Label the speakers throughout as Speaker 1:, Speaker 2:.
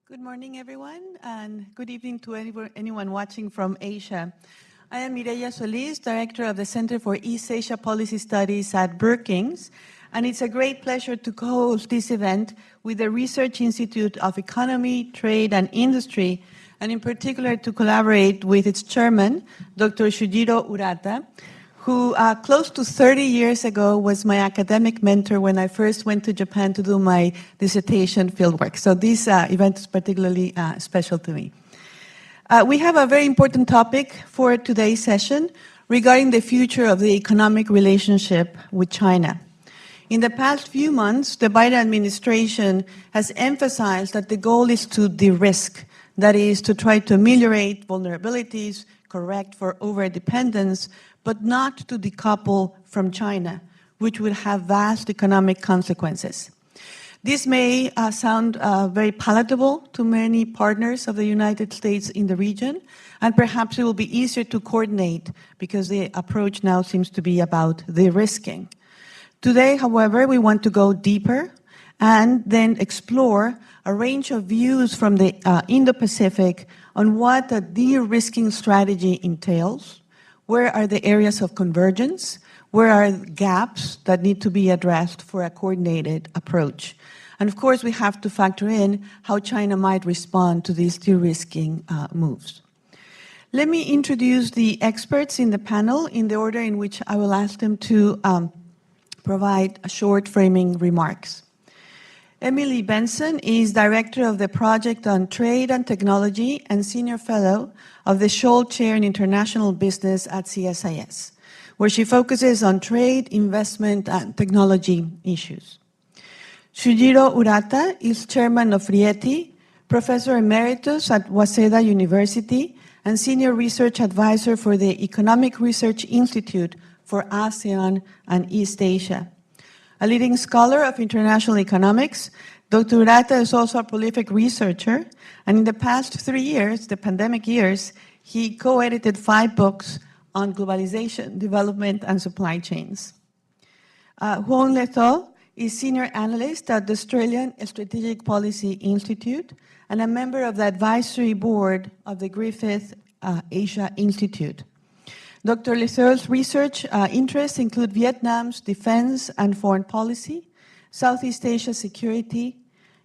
Speaker 1: Good morning, everyone, and good evening to anyone watching from Asia. I am Mireya Solis, Director of the Center for East Asia Policy Studies at Brookings, and it's a great pleasure to co-host this event with the Research Institute of Economy, Trade, and Industry, and in particular to collaborate with its chairman, Dr. Shujiro Urata, who close to 30 years ago was my academic mentor when I first went to Japan to do my dissertation fieldwork. So this event is particularly special to me. We have a very important topic for today's session regarding the future of the economic relationship with China. In the past few months, the Biden administration has emphasized that the goal is to de-risk, that is, to try to ameliorate vulnerabilities, correct for over-dependence, but not to decouple from China, which would have vast economic consequences. This may sound very palatable to many partners of the United States in the region, and perhaps it will be easier to coordinate because the approach now seems to be about de-risking. Today, however, we want to go deeper and then explore a range of views from the Indo-Pacific on what a de-risking strategy entails. Where are the areas of convergence? Where are gaps that need to be addressed for a coordinated approach? And of course, we have to factor in how China might respond to these de-risking moves. Let me introduce the experts in the panel in the order in which I will ask them to provide short framing remarks. Emily Benson is Director of the Project on Trade and Technology and Senior Fellow of the Scholl Chair in International Business at CSIS, where she focuses on trade, investment, and technology issues. Shujiro Urata is Chairman of RIETI, Professor Emeritus at Waseda University, and Senior Research Advisor for the Economic Research Institute for ASEAN and East Asia. A leading scholar of international economics, Dr. Urata is also a prolific researcher, and in the past 3 years, the pandemic years, he co-edited 5 books on globalization, development, and supply chains. Huong Le Tho is Senior Analyst at the Australian Strategic Policy Institute and a member of the Advisory Board of the Griffith Asia Institute. Dr. Le Tho's research interests include Vietnam's defense and foreign policy, Southeast Asia security,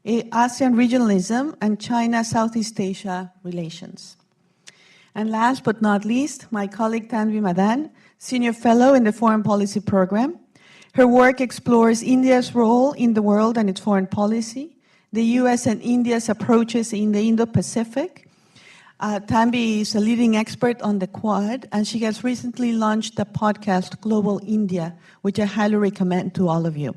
Speaker 1: ASEAN regionalism, and China-Southeast Asia relations. And last but not least, my colleague Tanvi Madan, Senior Fellow in the Foreign Policy Program. Her work explores India's role in the world and its foreign policy, the US and India's approaches in the Indo-Pacific. Tanvi is a leading expert on the Quad, and she has recently launched the podcast Global India, which I highly recommend to all of you.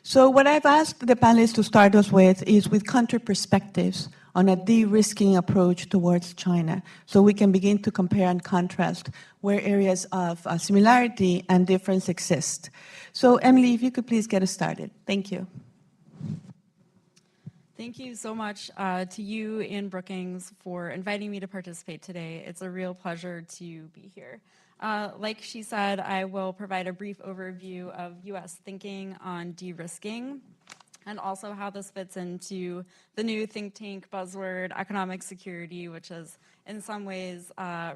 Speaker 1: So what I've asked the panelists to start us with is with country perspectives on a de-risking approach towards China, so we can begin to compare and contrast where areas of similarity and difference exist. So Emily, if you could please get us started. Thank you.
Speaker 2: Thank you so much to you and Brookings for inviting me to participate today. It's a real pleasure to be here. Like she said, I will provide a brief overview of U.S. thinking on de-risking and also how this fits into the new think tank buzzword, economic security, which has in some ways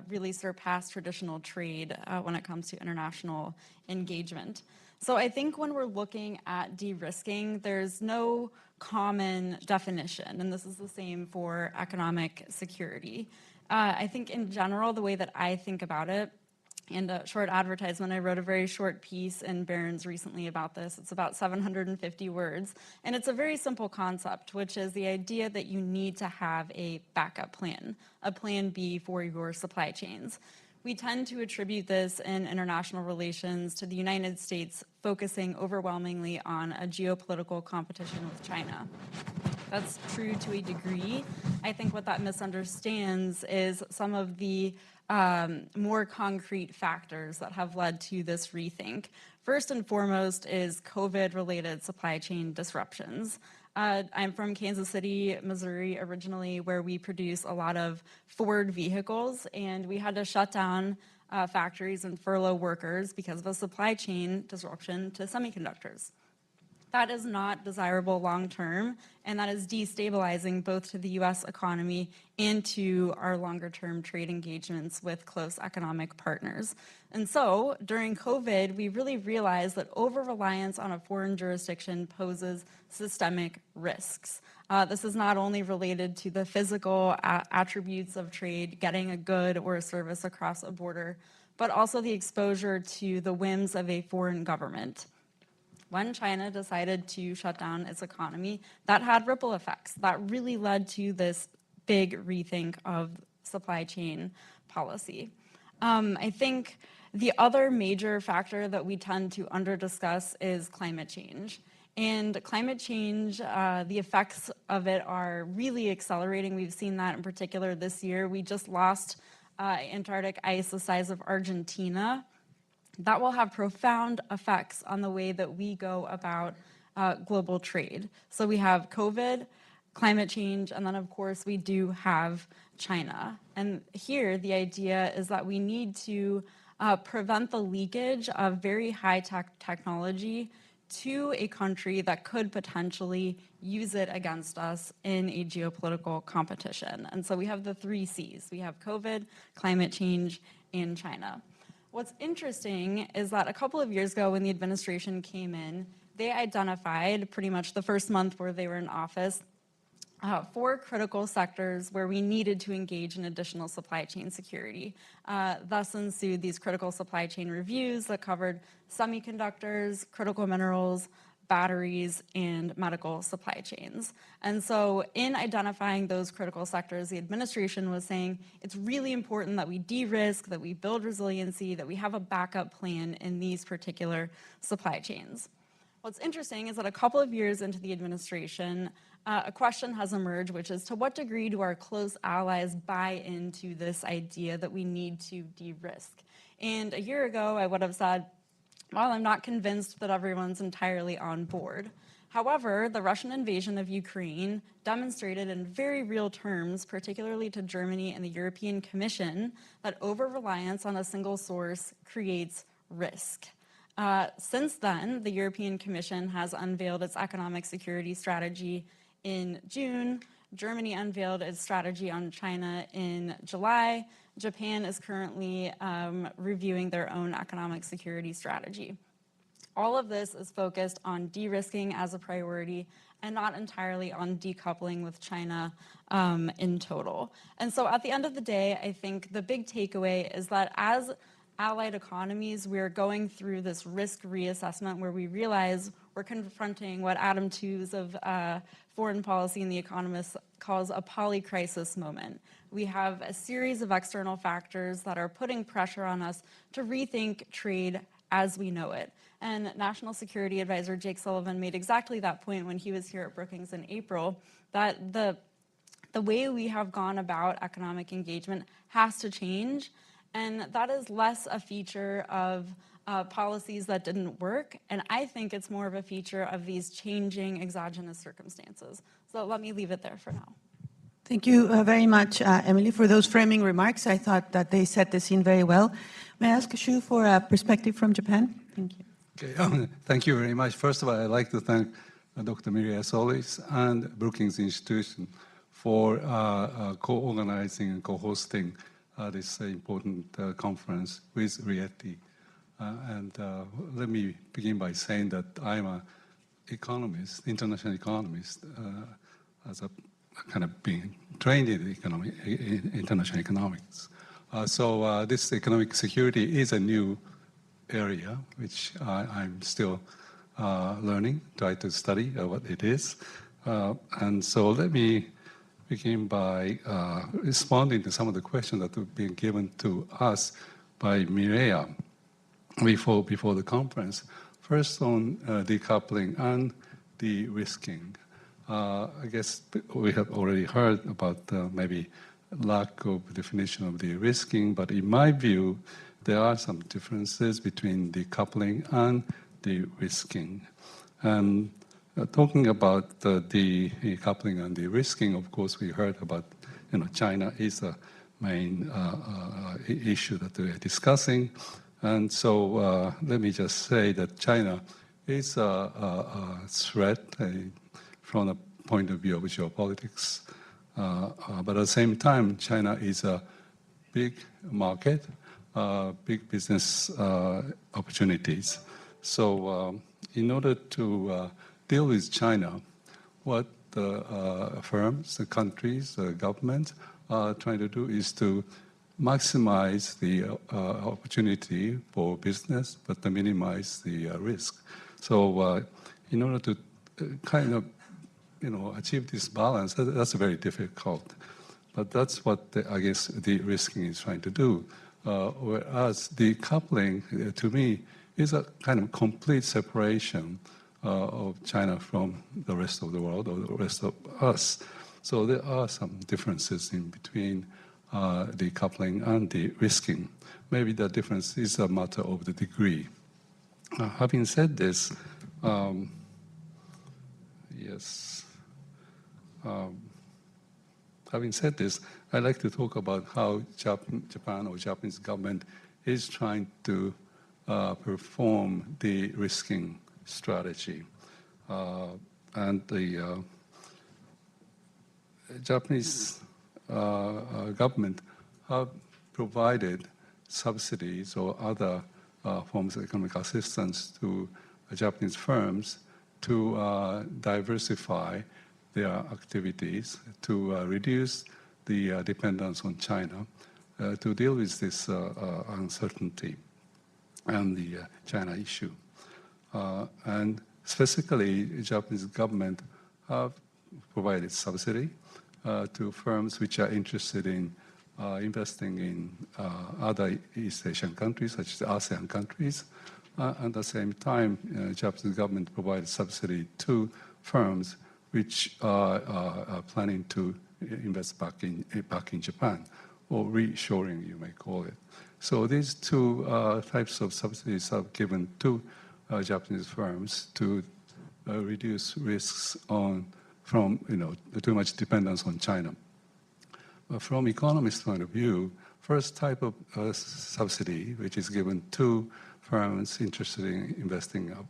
Speaker 2: really surpassed traditional trade when it comes to international engagement. So I think when we're looking at de-risking, there's no common definition, and this is the same for economic security. I think in general, the way that I think about it, and a short advertisement, I wrote a very short piece in Barron's recently about this. It's about 750 words, and it's a very simple concept, which is the idea that you need to have a backup plan, a plan B for your supply chains. We tend to attribute this in international relations to the United States focusing overwhelmingly on a geopolitical competition with China. That's true to a degree. I think what that misunderstands is some of the more concrete factors that have led to this rethink. First and foremost is COVID-related supply chain disruptions. I'm from Kansas City, Missouri originally, where we produce a lot of Ford vehicles, and we had to shut down factories and furlough workers because of a supply chain disruption to semiconductors. That is not desirable long-term, and that is destabilizing both to the U.S. economy and to our longer-term trade engagements with close economic partners. And so, during COVID, we really realized that over-reliance on a foreign jurisdiction poses systemic risks. This is not only related to the physical attributes of trade, getting a good or a service across a border, but also the exposure to the whims of a foreign government. When China decided to shut down its economy, that had ripple effects. That really led to this big rethink of supply chain policy. I think the other major factor that we tend to under-discuss is climate change. And climate change, the effects of it are really accelerating. We've seen that in particular this year. We just lost Antarctic ice the size of Argentina. That will have profound effects on the way that we go about global trade. So we have COVID, climate change, and then of course we do have China. And here the idea is that we need to prevent the leakage of very high-tech technology to a country that could potentially use it against us in a geopolitical competition. And so we have the 3 C's. We have COVID, climate change, and China. What's interesting is that a couple of years ago when the administration came in, they identified pretty much the first month where they were in office 4 critical sectors where we needed to engage in additional supply chain security. Thus ensued these critical supply chain reviews that covered semiconductors, critical minerals, batteries, and medical supply chains. And so in identifying those critical sectors, the administration was saying it's really important that we de-risk, that we build resiliency, that we have a backup plan in these particular supply chains. What's interesting is that a couple of years into the administration, a question has emerged, which is to what degree do our close allies buy into this idea that we need to de-risk? And a year ago, I would have said, well, I'm not convinced that everyone's entirely on board. However, the Russian invasion of Ukraine demonstrated in very real terms, particularly to Germany and the European Commission, that over-reliance on a single source creates risk. Since then, the European Commission has unveiled its economic security strategy in June. Germany unveiled its strategy on China in July. Japan is currently reviewing their own economic security strategy. All of this is focused on de-risking as a priority and not entirely on decoupling with China in total. And so at the end of the day, I think the big takeaway is that as allied economies, we're going through this risk reassessment where we realize we're confronting what Adam Tooze of foreign policy and The Economist calls a polycrisis moment. We have a series of external factors that are putting pressure on us to rethink trade as we know it. And National Security Advisor Jake Sullivan made exactly that point when he was here at Brookings in April, that the way we have gone about economic engagement has to change. And that is less a feature of policies that didn't work. And I think it's more of a feature of these changing exogenous circumstances. So let me leave it there for now.
Speaker 1: Thank you very much, Emily, for those framing remarks. I thought that they set the scene very well. May I ask Shu for a perspective from Japan? Thank you.
Speaker 3: Okay, thank you very much. First of all, I'd like to thank Dr. Mireya Solis and Brookings Institution for co-organizing and co-hosting this important conference with RIETI. Let me begin by saying that I'm an economist, international economist, as a kind of being trained in international economics. So this economic security is a new area, which I'm still learning, try to study what it is. And so let me begin by responding to some of the questions that have been given to us by Mireya before the conference. First on decoupling and de-risking. I guess we have already heard about maybe lack of definition of de-risking, but in my view, there are some differences between decoupling and de-risking. And talking about the decoupling and de-risking, of course, we heard about, China is the main issue that we're discussing. And so let me just say that China is a threat from the point of view of geopolitics. But at the same time, China is a big market, big business opportunities. So in order to deal with China, what the firms, the countries, the government are trying to do is to maximize the opportunity for business, but to minimize the risk. So in order to kind of achieve this balance, that's very difficult. But that's what I guess the risking is trying to do. Whereas the coupling, to me, is a kind of complete separation of China from the rest of the world or the rest of us. So there are some differences in between the coupling and the risking. Maybe the difference is a matter of the degree. Having said this, having said this, I'd like to talk about how Japan or Japanese government is trying to perform the risking strategy. And the Japanese government have provided subsidies or other forms of economic assistance to Japanese firms to diversify their activities, to reduce the dependence on China, to deal with this uncertainty and the China issue. And specifically, the Japanese government have provided subsidy to firms which are interested in investing in other East Asian countries, such as ASEAN countries. At the same time, Japanese government provides subsidy to firms which are planning to invest back in Japan, or reshoring, you may call it. So these two types of subsidies are given to Japanese firms to reduce risks from too much dependence on China. From economist point of view, first type of subsidy, which is given to firms interested in investing in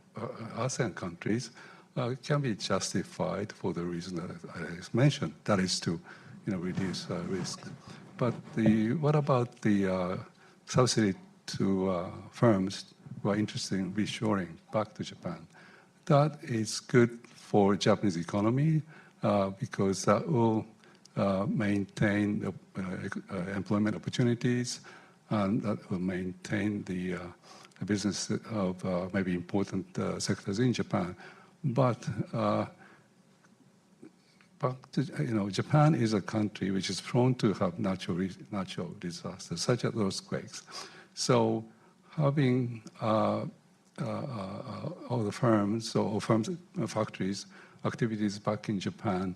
Speaker 3: ASEAN countries, can be justified for the reason that I just mentioned, that is to reduce risk. But what about the subsidy to firms who are interested in reshoring back to Japan? That is good for Japanese economy because that will maintain employment opportunities, and that will maintain the business of maybe important sectors in Japan. But Japan is a country which is prone to have natural disasters, such as earthquakes. So having all the firms or factories, activities back in Japan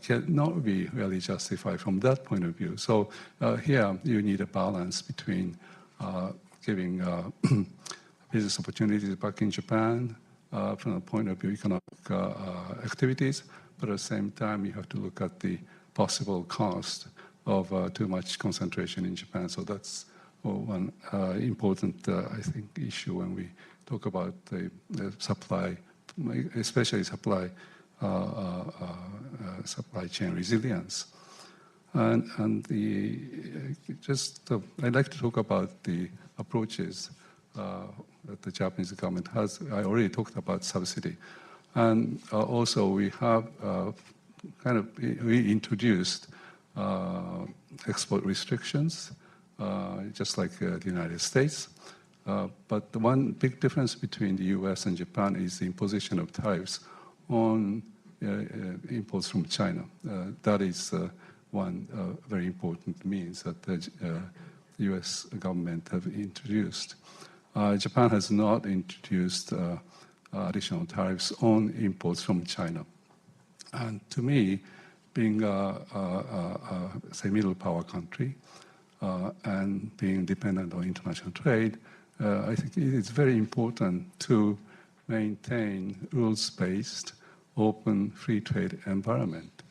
Speaker 3: cannot be really justified from that point of view. So here you need a balance between giving business opportunities back in Japan from the point of view of economic activities, but at the same time you have to look at the possible cost of too much concentration in Japan. So that's one important, I think, issue when we talk about the supply, especially supply chain resilience. And I'd like to talk about the approaches that the Japanese government has. I already talked about subsidy. And also we have we introduced export restrictions, just like the United States. But the one big difference between the US and Japan is the imposition of tariffs on imports from China. That is one very important means that the US government have introduced. Japan has not introduced additional tariffs on imports from China. And to me, being say, middle power country and being dependent on international trade, I think it is very important to maintain rules-based, open, free trade environment,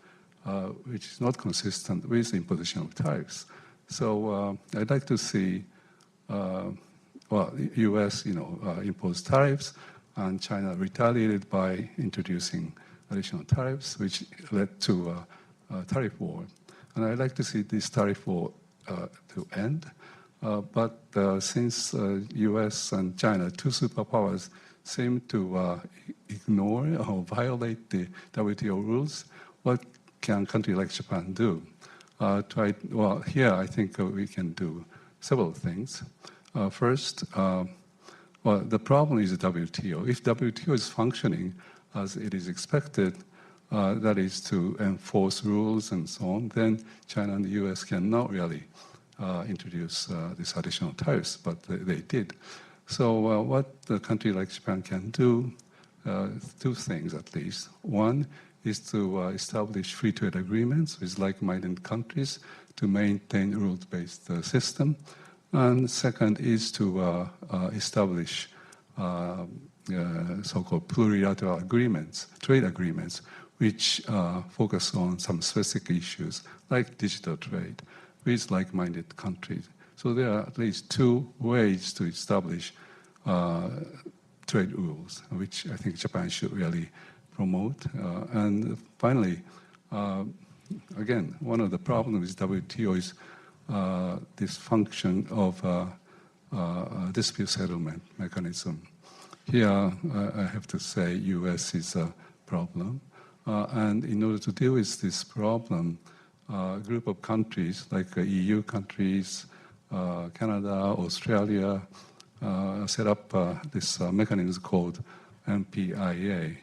Speaker 3: which is not consistent with the imposition of tariffs. So I'd like to see, U.S. impose tariffs, and China retaliated by introducing additional tariffs, which led to a tariff war. And I'd like to see this tariff war to end. But since US and China, two superpowers, seem to ignore or violate the WTO rules, what can a country like Japan do? Well, here I think we can do several things. First, well, the problem is the WTO. If WTO is functioning as it is expected, that is to enforce rules and so on, then China and the US cannot really introduce these additional tariffs, but they did. So what a country like Japan can do, two things at least. One is to establish free trade agreements with like-minded countries to maintain a rules-based system. And second is to establish so-called plurilateral agreements, trade agreements, which focus on some specific issues like digital trade with like-minded countries. So there are at least two ways to establish trade rules, which I think Japan should really promote. And finally, again, one of the problems with WTO is this function of dispute settlement mechanism. Here, I have to say, US is a problem. And in order to deal with this problem, a group of countries, like EU countries, Canada, Australia, set up this mechanism called MPIA,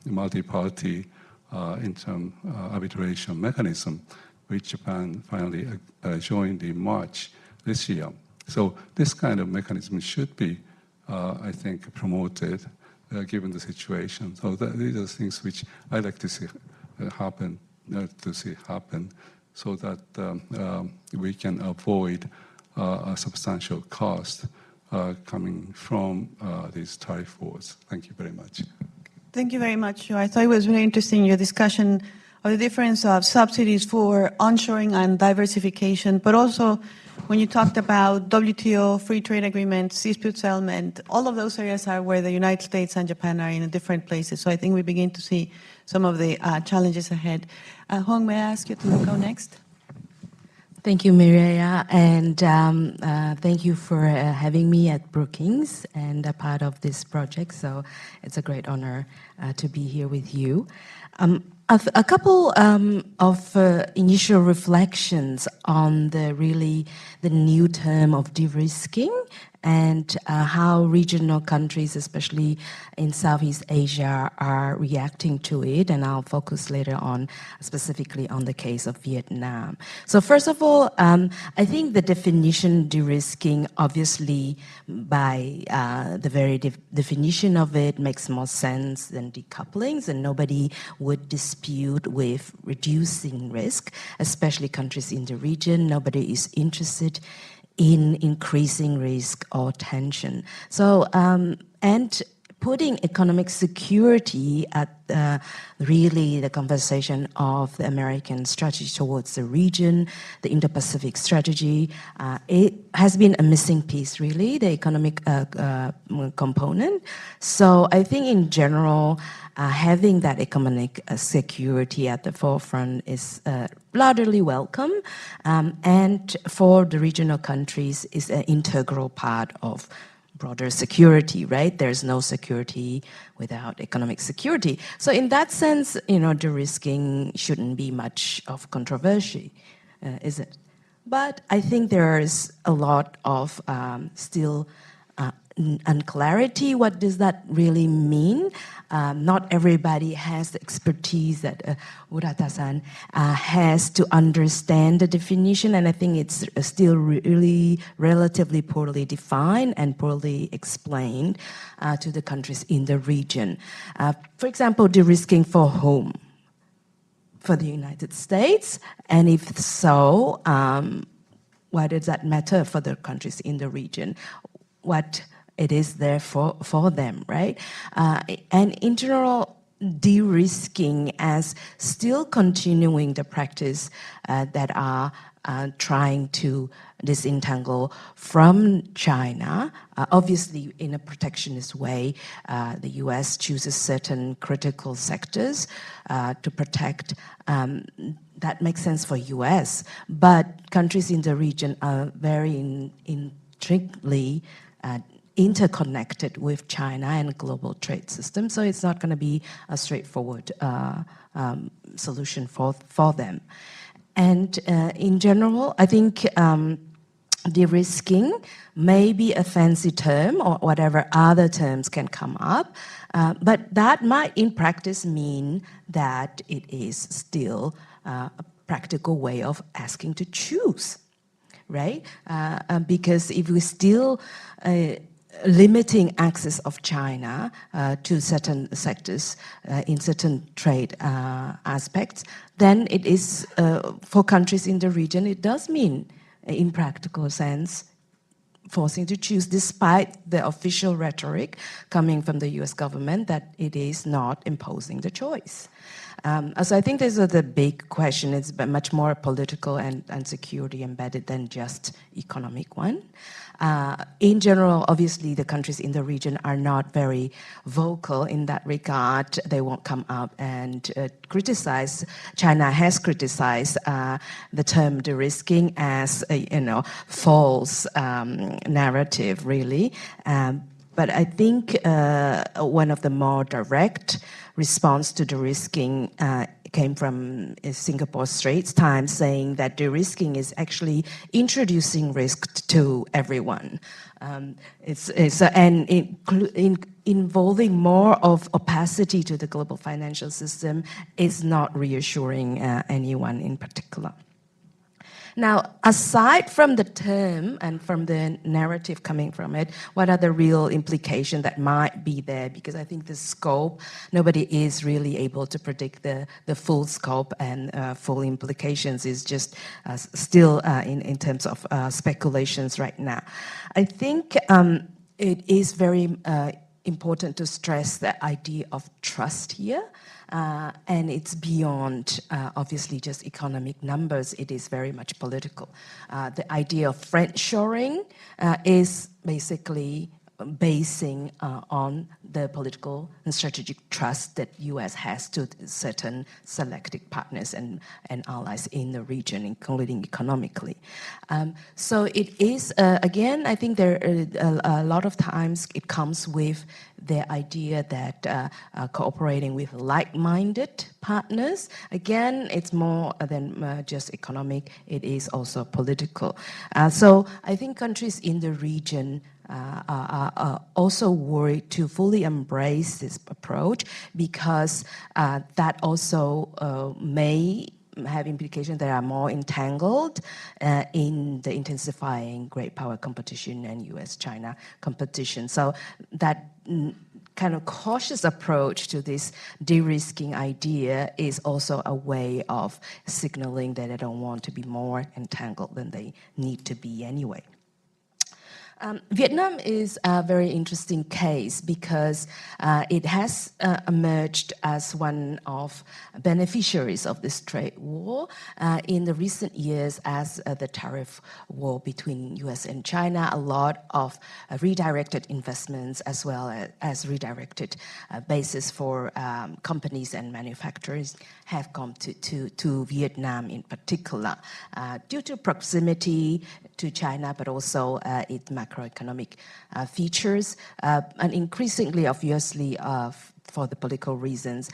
Speaker 3: multi-party interim arbitration mechanism, which Japan finally joined in March this year. So this kind of mechanism should be, I think, promoted given the situation. So these are things which I like to see happen, so that we can avoid a substantial cost coming from these tariff wars. Thank you very much.
Speaker 1: Thank you very much. I thought it was very interesting, your discussion of the difference of subsidies for onshoring and diversification, but also when you talked about WTO, free trade agreements, dispute settlement, all of those areas are where the United States and Japan are in different places. So I think we begin to see some of the challenges ahead. Hong, may I ask you to go next?
Speaker 4: Thank you, Mireya, and thank you for having me at Brookings and a part of this project. So it's a great honor to be here with you. A couple of initial reflections on the new term of de-risking and how regional countries, especially in Southeast Asia, are reacting to it. And I'll focus later on specifically on the case of Vietnam. So first of all, I think the definition de-risking, obviously, by the very definition of it, makes more sense than decouplings, and nobody would dispute with reducing risk, especially countries in the region. Nobody is interested in increasing risk or tension. So, and putting economic security at really the conversation of the American strategy towards the region, the Indo-Pacific strategy, it has been a missing piece, really, the economic component. So I think in general, having that economic security at the forefront is largely welcome, and for the regional countries is an integral part of broader security, right? There's no security without economic security. So in that sense, de-risking shouldn't be much of controversy, is it? But I think there's a lot of still unclarity. What does that really mean? Not everybody has the expertise that Urata-san has to understand the definition, and I think it's still really relatively poorly defined and poorly explained to the countries in the region. For example, de-risking for whom? For the United States, and if so, why does that matter for the countries in the region? What it is there for them, right? And in general, de-risking as still continuing the practice that are trying to disentangle from China. Obviously, in a protectionist way, the US chooses certain critical sectors to protect. That makes sense for US, but countries in the region are very intricately interconnected with China and global trade system, so it's not going to be a straightforward solution for them. And in general, I think de-risking may be a fancy term or whatever other terms can come up, but that might in practice mean that it is still a practical way of asking to choose, right? Because if we still limiting access of China to certain sectors in certain trade aspects, then it is, for countries in the region, it does mean, in practical sense, forcing to choose, despite the official rhetoric coming from the US government that it is not imposing the choice. So I think this is the big question. It's much more political and security embedded than just economic one. In general, obviously, the countries in the region are not very vocal in that regard. They won't come up and criticize. China has criticized the term de-risking as a false narrative, really. But I think one of the more direct response to de-risking came from Singapore Straits Times, saying that de-risking is actually introducing risk to everyone. Involving more of opacity to the global financial system is not reassuring anyone in particular. Now, aside from the term and from the narrative coming from it, what are the real implications that might be there? Because I think the scope, nobody is really able to predict the full scope and full implications is just still in terms of speculations right now. I think it is very important to stress the idea of trust here. And it's beyond, obviously, just economic numbers. It is very much political. The idea of friendshoring is basically basing on the political and strategic trust that U.S. has to certain selected partners and allies in the region, including economically. So it is, again, I think there a lot of times it comes with the idea that cooperating with like-minded partners, again, it's more than just economic, it is also political. So I think countries in the region are also worried to fully embrace this approach because that also may have implications that are more entangled in the intensifying great power competition and US-China competition. So that kind of cautious approach to this de-risking idea is also a way of signaling that they don't want to be more entangled than they need to be anyway. Vietnam is a very interesting case because it has emerged as one of beneficiaries of this trade war in the recent years as the tariff war between US and China. A lot of redirected investments as well as redirected bases for companies and manufacturers have come to Vietnam in particular due to proximity to China, but also its macroeconomic features, and increasingly, obviously, for the political reasons.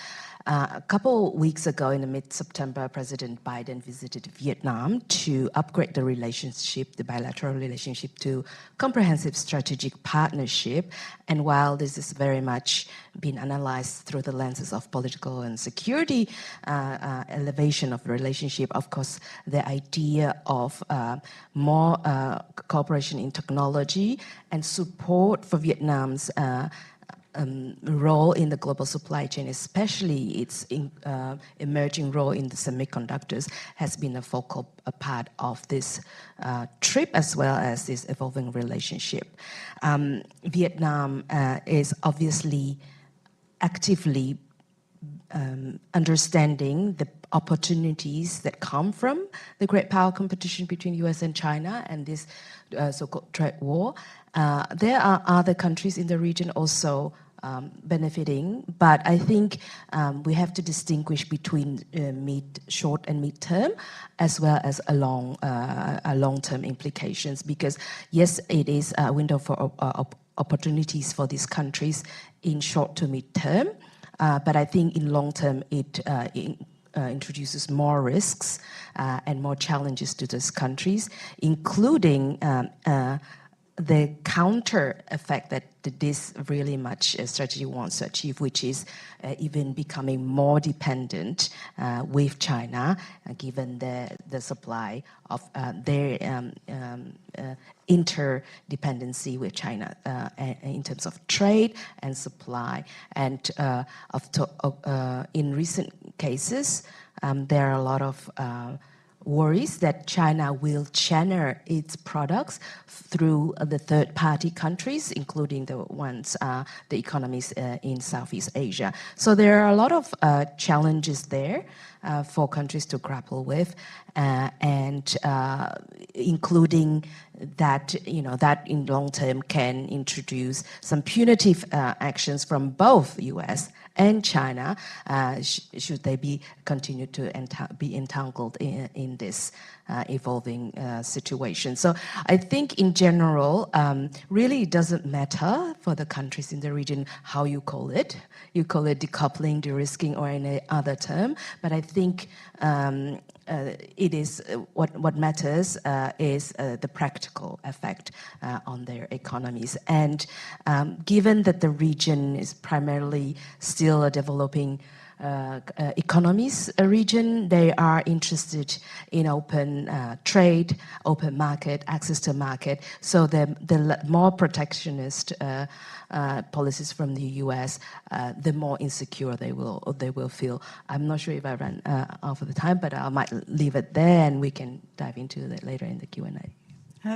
Speaker 4: A couple weeks ago, in mid-September, President Biden visited Vietnam to upgrade the relationship, the bilateral relationship, to comprehensive strategic partnership. And while this is very much been analyzed through the lenses of political and security elevation of the relationship, of course, the idea of more cooperation in technology and support for Vietnam's role in the global supply chain, especially its emerging role in the semiconductors, has been a focal part of this trip as well as this evolving relationship. Vietnam is obviously actively understanding the opportunities that come from the great power competition between US and China and this so-called trade war. There are other countries in the region also benefiting, but I think we have to distinguish between short and mid-term, as well as long-term implications. Because yes, it is a window for opportunities for these countries in short to mid-term, but I think in long-term it introduces more risks and more challenges to these countries, including the counter effect that this really much strategy wants to achieve, which is even becoming more dependent with China, given the supply of their interdependency with China in terms of trade and supply. And in recent cases, there are a lot of worries that China will channel its products through the third-party countries, including the ones, the economies in Southeast Asia. So there are a lot of challenges there for countries to grapple with, and including that, that in long term can introduce some punitive actions from both US and China, should they continue to be entangled in this evolving situation. So I think in general, really it doesn't matter for the countries in the region how you call it. You call it decoupling, de-risking, or any other term. But I think it is what matters is the practical effect on their economies. And given that the region is primarily still a developing economies region, they are interested in open trade, open market, access to market. So the more protectionist policies from the US, the more insecure they will feel. I'm not sure if I ran out of the time, but I might leave it there, and we can dive into that later in the Q&A.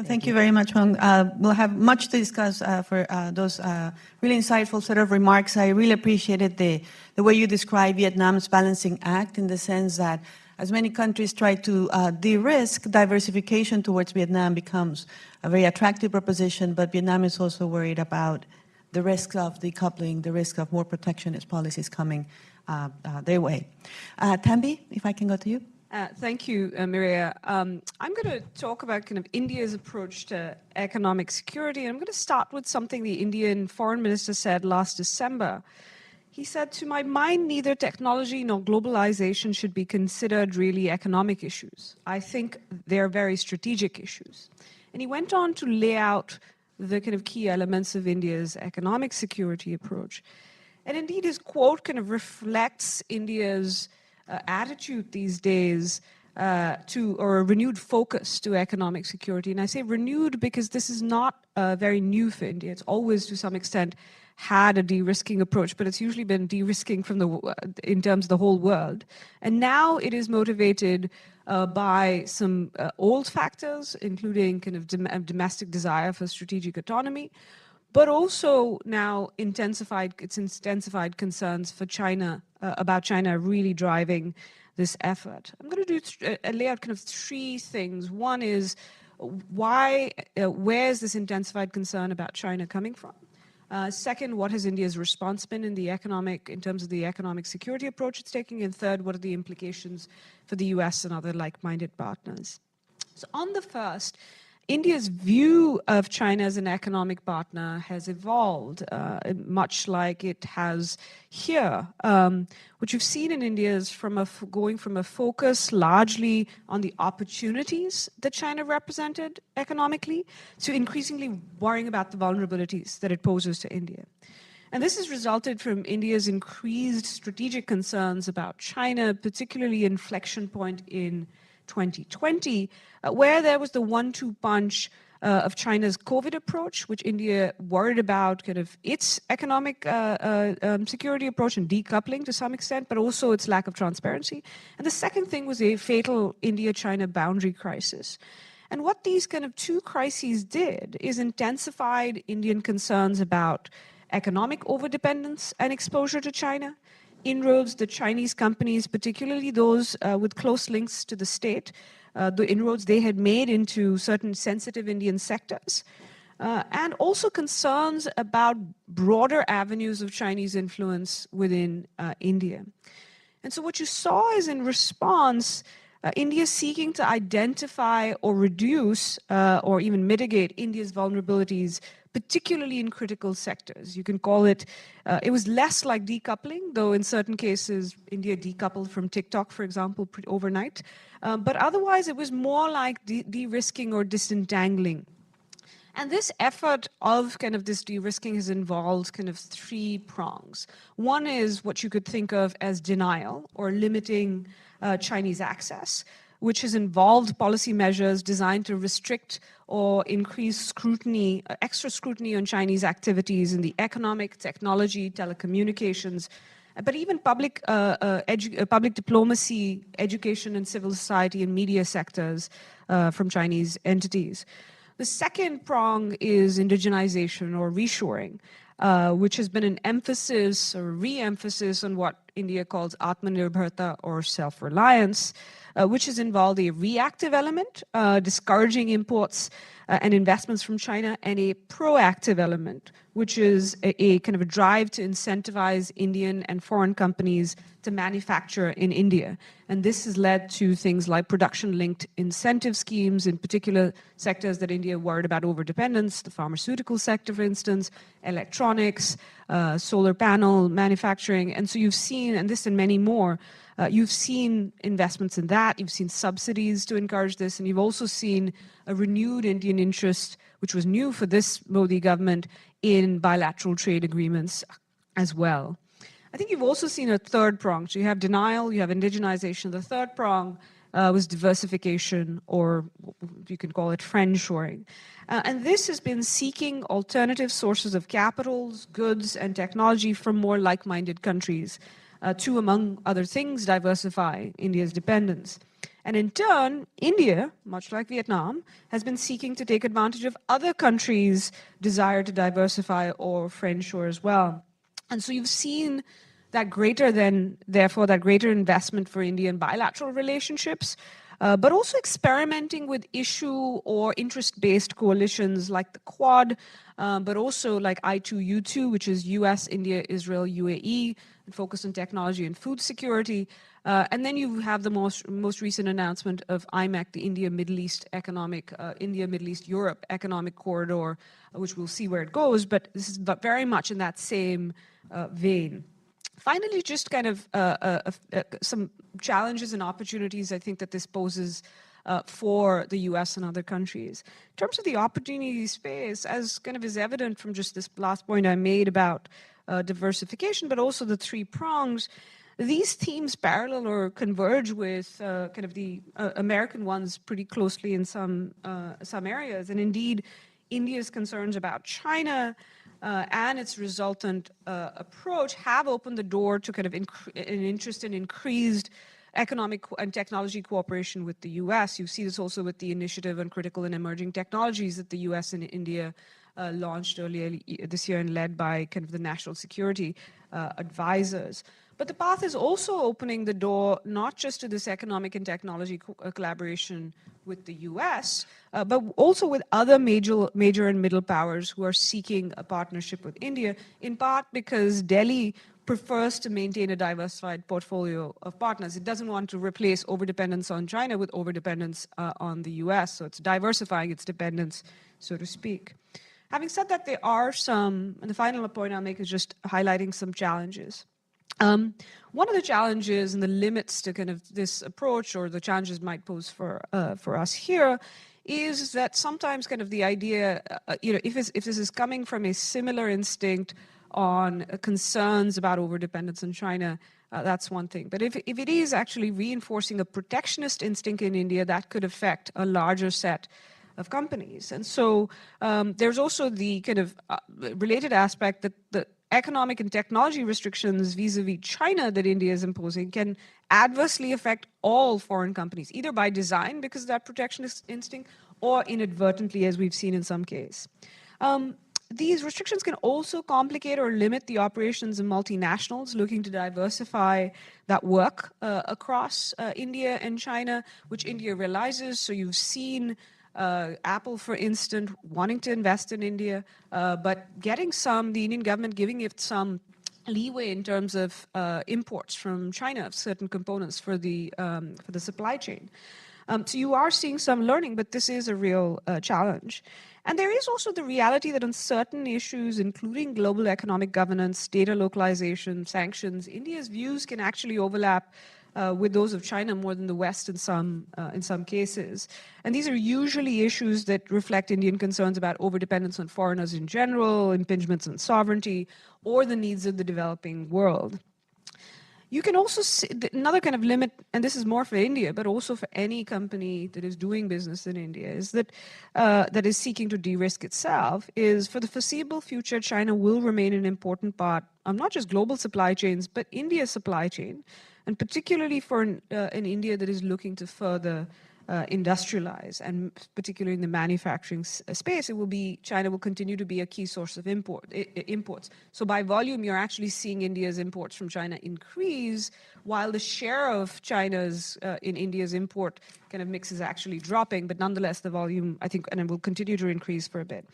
Speaker 1: Thank you very much, Hong. We'll have much to discuss for those really insightful set of remarks. I really appreciated the way you describe Vietnam's balancing act, in the sense that as many countries try to de-risk, diversification towards Vietnam becomes a very attractive proposition, but Vietnam is also worried about the risk of decoupling, the risk of more protectionist policies coming their way. Thambi, if I can go to you.
Speaker 5: Thank you, Mireya. I'm going to talk about kind of India's approach to economic security. And I'm going to start with something the Indian foreign minister said last December. He said, "To my mind, neither technology nor globalization should be considered really economic issues. I think they're very strategic issues." And he went on to lay out the kind of key elements of India's economic security approach. And indeed, his quote kind of reflects India's attitude these days or a renewed focus to economic security. And I say renewed because this is not very new for India. It's always, to some extent, had a de-risking approach, but it's usually been de-risking in terms of the whole world. And now it is motivated by some old factors, including kind of domestic desire for strategic autonomy, but also now intensified concerns for China, about China really driving this effort. I'm going to lay out kind of three things. One is where is this intensified concern about China coming from? Second, what has India's response been in terms of the economic security approach it's taking? And third, what are the implications for the US and other like-minded partners? So on the first, India's view of China as an economic partner has evolved, much like it has here. What you've seen in India is going from a focus largely on the opportunities that China represented economically to increasingly worrying about the vulnerabilities that it poses to India. And this has resulted from India's increased strategic concerns about China, particularly inflection point in 2020, where there was the one-two punch of China's COVID approach, which India worried about kind of its economic security approach and decoupling to some extent, but also its lack of transparency. And the second thing was a fatal India-China boundary crisis. And what these kind of two crises did is intensified Indian concerns about economic overdependence and exposure to China, inroads that Chinese companies, particularly those with close links to the state, the inroads they had made into certain sensitive Indian sectors, and also concerns about broader avenues of Chinese influence within India. And so what you saw is, in response, India seeking to identify or reduce or even mitigate India's vulnerabilities, particularly in critical sectors. You can call it, it was less like decoupling, though in certain cases India decoupled from TikTok, for example, overnight. But otherwise it was more like de-risking or disentangling. And this effort of kind of this de-risking has involved kind of three prongs. One is what you could think of as denial or limiting Chinese access, which has involved policy measures designed to restrict or increase scrutiny, extra scrutiny on Chinese activities in the economic, technology, telecommunications, but even public diplomacy, education and civil society and media sectors from Chinese entities. The second prong is indigenization or reshoring, which has been an emphasis or re-emphasis on what India calls Atmanirbharta or self-reliance, which has involved a reactive element, discouraging imports and investments from China, and a proactive element, which is a kind of a drive to incentivize Indian and foreign companies to manufacture in India. And this has led to things like production-linked incentive schemes in particular sectors that India worried about overdependence, the pharmaceutical sector, for instance, electronics, solar panel manufacturing. And so you've seen, and this and many more, you've seen investments in that, you've seen subsidies to encourage this, and you've also seen a renewed Indian interest, which was new for this Modi government, in bilateral trade agreements as well. I think you've also seen a third prong. So you have denial, you have indigenization. The third prong was diversification, or you can call it friendshoring. And this has been seeking alternative sources of capitals, goods, and technology from more like-minded countries to, among other things, diversify India's dependence. And in turn, India, much like Vietnam, has been seeking to take advantage of other countries' desire to diversify or friendshore as well. And so you've seen that therefore, that greater investment for India in bilateral relationships, but also experimenting with issue or interest-based coalitions like the Quad, but also like I2U2, which is US, India, Israel, UAE, and focused on technology and food security. And then you have the most recent announcement of IMEC, the India-Middle East India-Middle East-Europe Economic Corridor, which we'll see where it goes, but this is very much in that same vein. Finally, just kind of some challenges and opportunities I think that this poses for the US and other countries. In terms of the opportunity space, as kind of is evident from just this last point I made about diversification, but also the three prongs, these themes parallel or converge with kind of the American ones pretty closely in some areas. And indeed, India's concerns about China and its resultant approach have opened the door to kind of an interest in increased economic and technology cooperation with the US. You see this also with the Initiative on Critical and Emerging Technologies that the US and India launched earlier this year and led by kind of the national security advisors. But the path is also opening the door not just to this economic and technology collaboration with the US, but also with other major and middle powers who are seeking a partnership with India, in part because Delhi prefers to maintain a diversified portfolio of partners. It doesn't want to replace overdependence on China with overdependence on the US, so it's diversifying its dependence, so to speak. Having said that, there are some, and the final point I'll make is just highlighting some challenges. One of the challenges and the limits to kind of this approach, or the challenges might pose for us here, is that sometimes kind of the idea, if this is coming from a similar instinct on concerns about overdependence on China, that's one thing. But if it is actually reinforcing a protectionist instinct in India, that could affect a larger set of companies. And so there's also the kind of related aspect that the economic and technology restrictions vis-a-vis China that India is imposing can adversely affect all foreign companies, either by design because of that protectionist instinct or inadvertently, as we've seen in some case. these restrictions can also complicate or limit the operations of multinationals looking to diversify that work across India and China, which India realizes. So you've seen Apple, for instance, wanting to invest in India, but getting the Indian government giving it some leeway in terms of imports from China of certain components for the supply chain. So you are seeing some learning, but this is a real challenge. And there is also the reality that on certain issues, including global economic governance, data localization, sanctions, India's views can actually overlap with those of China more than the West in some cases. And these are usually issues that reflect Indian concerns about overdependence on foreigners in general, impingements on sovereignty, or the needs of the developing world. You can also see another kind of limit, and this is more for India, but also for any company that is doing business in India, is that that is seeking to de-risk itself, is for the foreseeable future, China will remain an important part of not just global supply chains, but India's supply chain, and particularly for an India that is looking to further industrialize, and particularly in the manufacturing space, China will continue to be a key source of imports. So by volume, you're actually seeing India's imports from China increase, while the share of China's in India's import kind of mix is actually dropping. But nonetheless, the volume, I think, and it will continue to increase for a bit.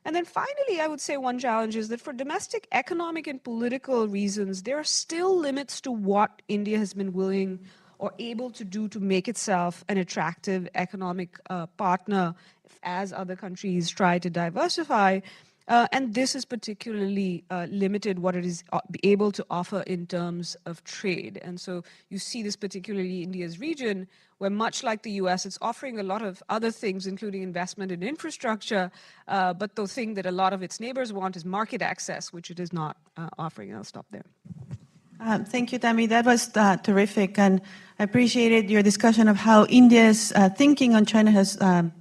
Speaker 5: And then finally, I would say one challenge is that for domestic economic and political reasons, there are still limits to what India has been willing or able to do to make itself an attractive economic partner as other countries try to diversify. And this is particularly limited what it is able to offer in terms of trade. And so you see this particularly in India's region, where much like the US, it's offering a lot of other things, including investment in infrastructure, but the thing that a lot of its neighbors want is market access, which it is not offering. I'll stop there.
Speaker 1: Thank you, Tami. That was terrific, and I appreciated your discussion of how India's thinking on China has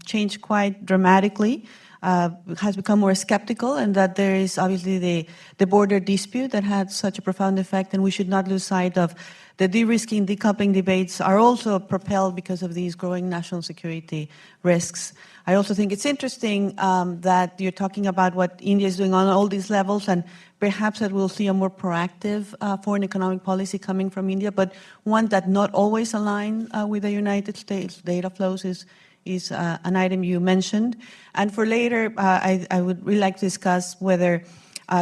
Speaker 1: changed quite dramatically, has become more skeptical, and that there is obviously the border dispute that had such a profound effect, and we should not lose sight of the de-risking, decoupling debates are also propelled because of these growing national security risks. I also think it's interesting that you're talking about what India is doing on all these levels, and perhaps that we'll see a more proactive foreign economic policy coming from India, but one that not always align with the United States. Data flows is an item you mentioned. And for later, I would really like to discuss whether,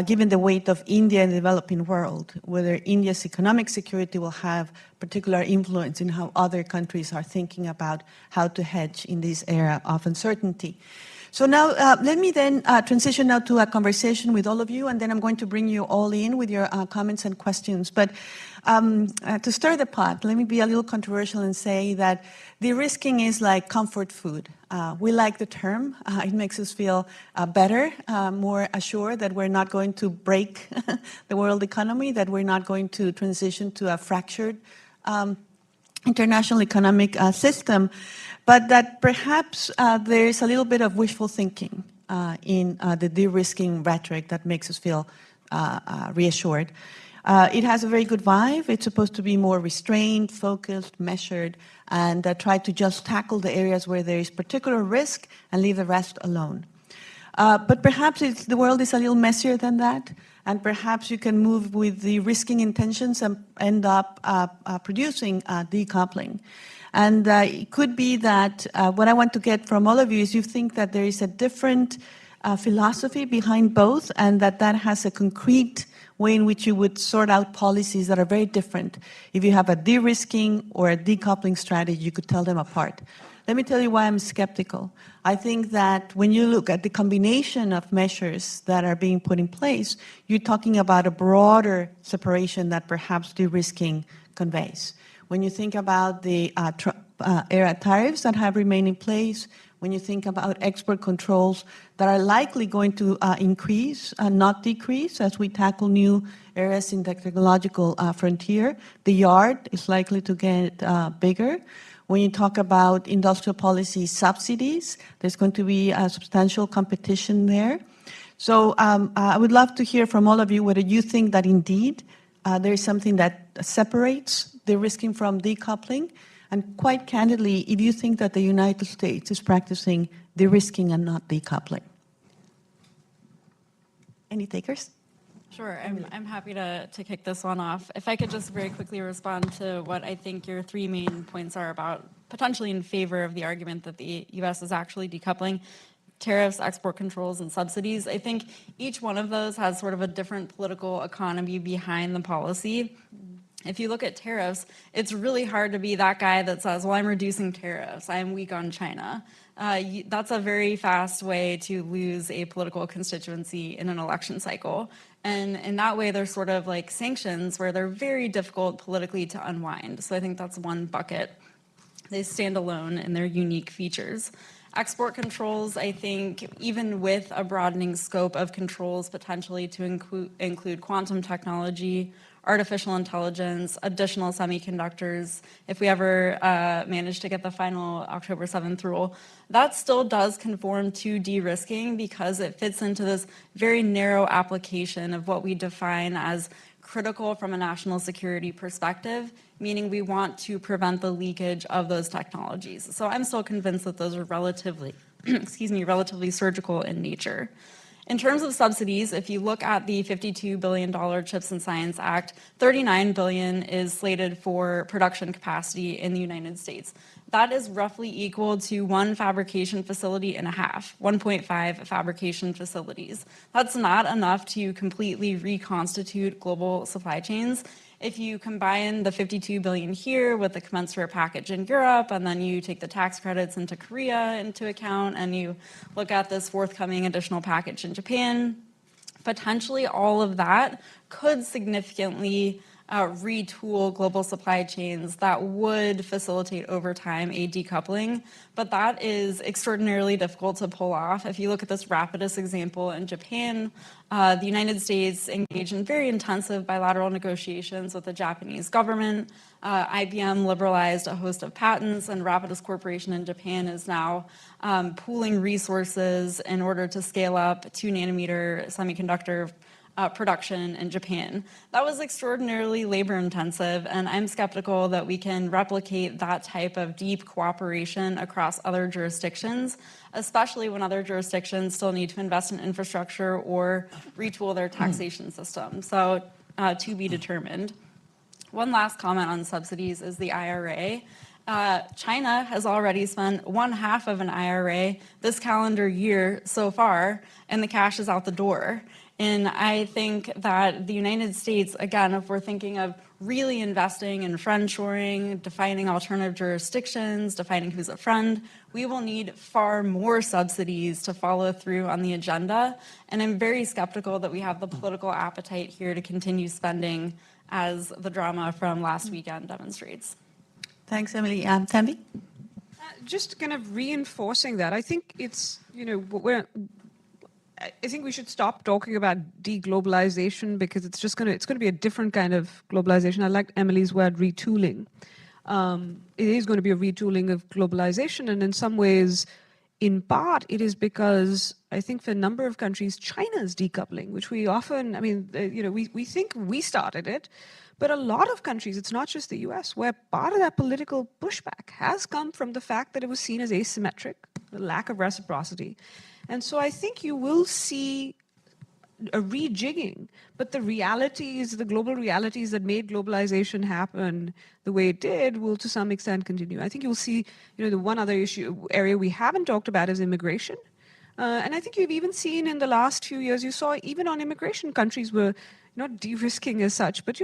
Speaker 1: given the weight of India in the developing world, whether India's economic security will have particular influence in how other countries are thinking about how to hedge in this era of uncertainty. So now, let me then transition now to a conversation with all of you, and then I'm going to bring you all in with your comments and questions. But to stir the pot, let me be a little controversial and say that de-risking is like comfort food. We like the term. It makes us feel better, more assured that we're not going to break the world economy, that we're not going to transition to a fractured international economic system, but that perhaps there is a little bit of wishful thinking in the de-risking rhetoric that makes us feel reassured. It has a very good vibe. It's supposed to be more restrained, focused, measured, and try to just tackle the areas where there is particular risk and leave the rest alone. But perhaps the world is a little messier than that, and perhaps you can move with the risking intentions and end up producing decoupling. And it could be that what I want to get from all of you is you think that there is a different philosophy behind both, and that has a concrete way in which you would sort out policies that are very different. If you have a de-risking or a decoupling strategy, you could tell them apart. Let me tell you why I'm skeptical. I think that when you look at the combination of measures that are being put in place, you're talking about a broader separation that perhaps de-risking conveys. When you think about the era tariffs that have remained in place, when you think about export controls that are likely going to increase, not decrease, as we tackle new areas in the technological frontier, the yard is likely to get bigger. When you talk about industrial policy subsidies, there's going to be a substantial competition there. So I would love to hear from all of you whether you think that indeed there is something that separates the risking from decoupling, and quite candidly, if you think that the United States is practicing de-risking and not decoupling. Any takers?
Speaker 2: Sure, I'm happy to kick this one off. If I could just very quickly respond to what I think your three main points are about, potentially in favor of the argument that the U.S. is actually decoupling: tariffs, export controls, and subsidies. I think each one of those has sort of a different political economy behind the policy. If you look at tariffs, it's really hard to be that guy that says, well, I'm reducing tariffs, I'm weak on China. That's a very fast way to lose a political constituency in an election cycle. And in that way, they're sort of like sanctions where they're very difficult politically to unwind. So I think that's one bucket. They stand alone in their unique features. Export controls, I think, even with a broadening scope of controls potentially to include quantum technology, artificial intelligence, additional semiconductors, if we ever manage to get the final October 7th rule, that still does conform to de-risking because it fits into this very narrow application of what we define as critical from a national security perspective, meaning we want to prevent the leakage of those technologies. So I'm still convinced that those are relatively, relatively surgical in nature. In terms of subsidies, if you look at the $52 billion CHIPS and Science Act, $39 billion is slated for production capacity in the United States. That is roughly equal to one fabrication facility and a half, 1.5 fabrication facilities. That's not enough to completely reconstitute global supply chains. If you combine the $52 billion here with the commensurate package in Europe, and then you take the tax credits into Korea into account, and you look at this forthcoming additional package in Japan, potentially all of that could significantly retool global supply chains that would facilitate over time a decoupling, but that is extraordinarily difficult to pull off. If you look at this Rapidus example in Japan, the United States engaged in very intensive bilateral negotiations with the Japanese government. IBM liberalized a host of patents, and Rapidus Corporation in Japan is now pooling resources in order to scale up 2-nanometer semiconductor production in Japan. That was extraordinarily labor intensive, and I'm skeptical that we can replicate that type of deep cooperation across other jurisdictions, especially when other jurisdictions still need to invest in infrastructure or retool their taxation system. So to be determined. One last comment on subsidies is the IRA. China has already spent one half of an IRA this calendar year so far, and the cash is out the door. And I think that the United States, again, if we're thinking of really investing in friendshoring, defining alternative jurisdictions, defining who's a friend, we will need far more subsidies to follow through on the agenda. And I'm very skeptical that we have the political appetite here to continue spending as the drama from last weekend demonstrates.
Speaker 1: Thanks, Emily. Tanvi?
Speaker 5: Just kind of reinforcing that, I think it's, I think we should stop talking about deglobalization because it's going to be a different kind of globalization. I like Emily's word retooling. It is going to be a retooling of globalization, and in some ways, in part, it is because I think for a number of countries, China's decoupling, which we often, we think we started it, but a lot of countries, it's not just the US, where part of that political pushback has come from the fact that it was seen as asymmetric, the lack of reciprocity. And so I think you will see a rejigging, but the realities, the global realities that made globalization happen the way it did will to some extent continue. I think you'll see, the one other area we haven't talked about is immigration. And I think you've even seen in the last few years, you saw even on immigration, countries were not de-risking as such, but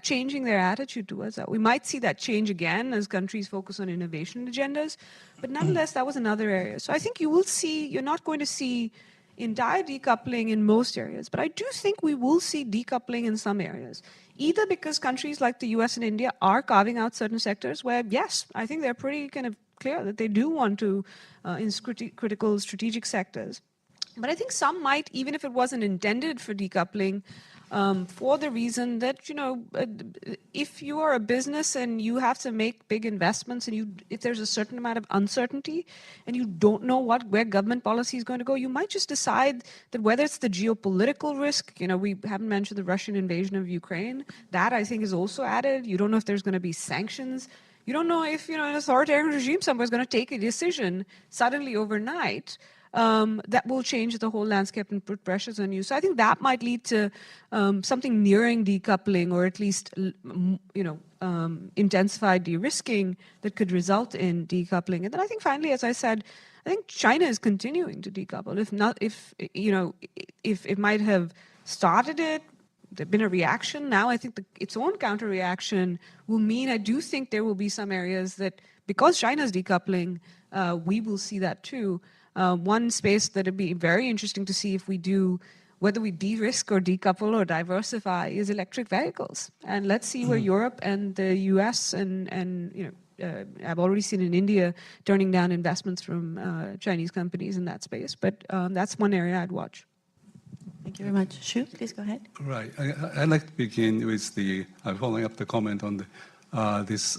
Speaker 5: changing their attitude towards that. We might see that change again as countries focus on innovation agendas, but nonetheless, that was another area. So I think you will see, you're not going to see entire decoupling in most areas, but I do think we will see decoupling in some areas, either because countries like the US and India are carving out certain sectors where, yes, I think they're pretty kind of clear that they do want to in critical strategic sectors. But I think some might, even if it wasn't intended for decoupling, for the reason that, if you are a business and you have to make big investments and if there's a certain amount of uncertainty and you don't know where government policy is going to go, you might just decide that whether it's the geopolitical risk, we haven't mentioned the Russian invasion of Ukraine, that I think is also added. You don't know if there's going to be sanctions. You don't know if, an authoritarian regime somewhere is going to take a decision suddenly overnight that will change the whole landscape and put pressures on you. So I think that might lead to something nearing decoupling, or at least intensified de-risking that could result in decoupling. And then I think finally, as I said, I think China is continuing to decouple. If it might have started it, there's been a reaction. Now I think its own counter-reaction will mean, I do think there will be some areas that, because China's decoupling, we will see that too. One space that would be very interesting to see if we do, whether we de-risk or decouple or diversify, is electric vehicles. And let's see where Europe and the US and I've already seen in India turning down investments from Chinese companies in that space. But that's one area I'd watch.
Speaker 1: Thank you very much. Shu, please go ahead.
Speaker 3: Right. I'd like to begin with following up the comment on this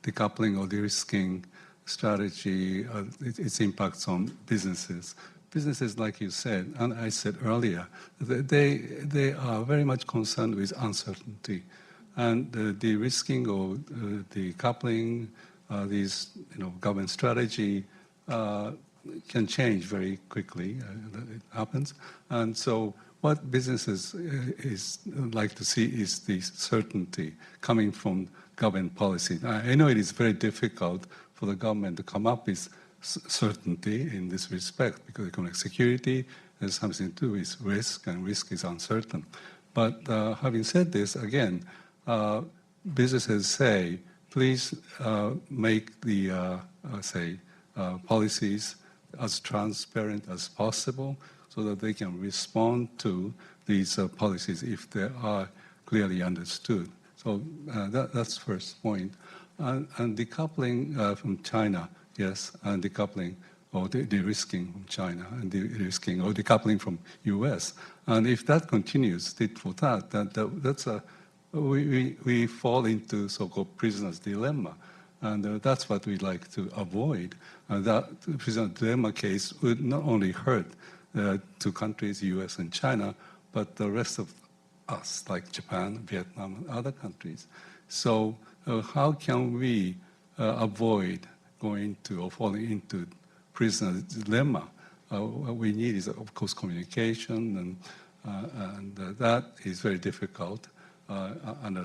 Speaker 3: decoupling or de-risking strategy, its impacts on businesses. Businesses, like you said, and I said earlier, they are very much concerned with uncertainty. And the de-risking or decoupling, these government strategy can change very quickly. It happens. And so what businesses like to see is the certainty coming from government policy. I know it is very difficult for the government to come up with certainty in this respect, because economic security has something to do with risk, and risk is uncertain. But having said this, again, businesses say, please make the, policies as transparent as possible so that they can respond to these policies if they are clearly understood. So that's first point. And decoupling from China, yes, and decoupling or de-risking from China, and de-risking or decoupling from US. And if that continues, tit for tat, that's we fall into so-called prisoner's dilemma. And that's what we like to avoid. And that prisoner's dilemma case would not only hurt two countries, US and China, but the rest of us, like Japan, Vietnam, and other countries. So how can we avoid going to or falling into prisoner's dilemma? What we need is, of course, communication, and that is very difficult under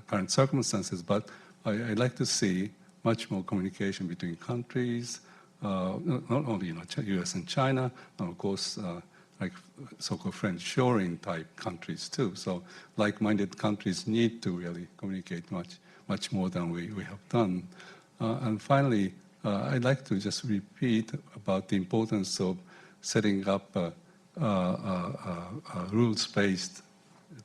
Speaker 3: current circumstances. But I'd like to see much more communication between countries, not only US and China, and of course, like so-called friend shoring type countries too. So like-minded countries need to really communicate much more than we have done. And finally, I'd like to just repeat about the importance of setting up a rules-based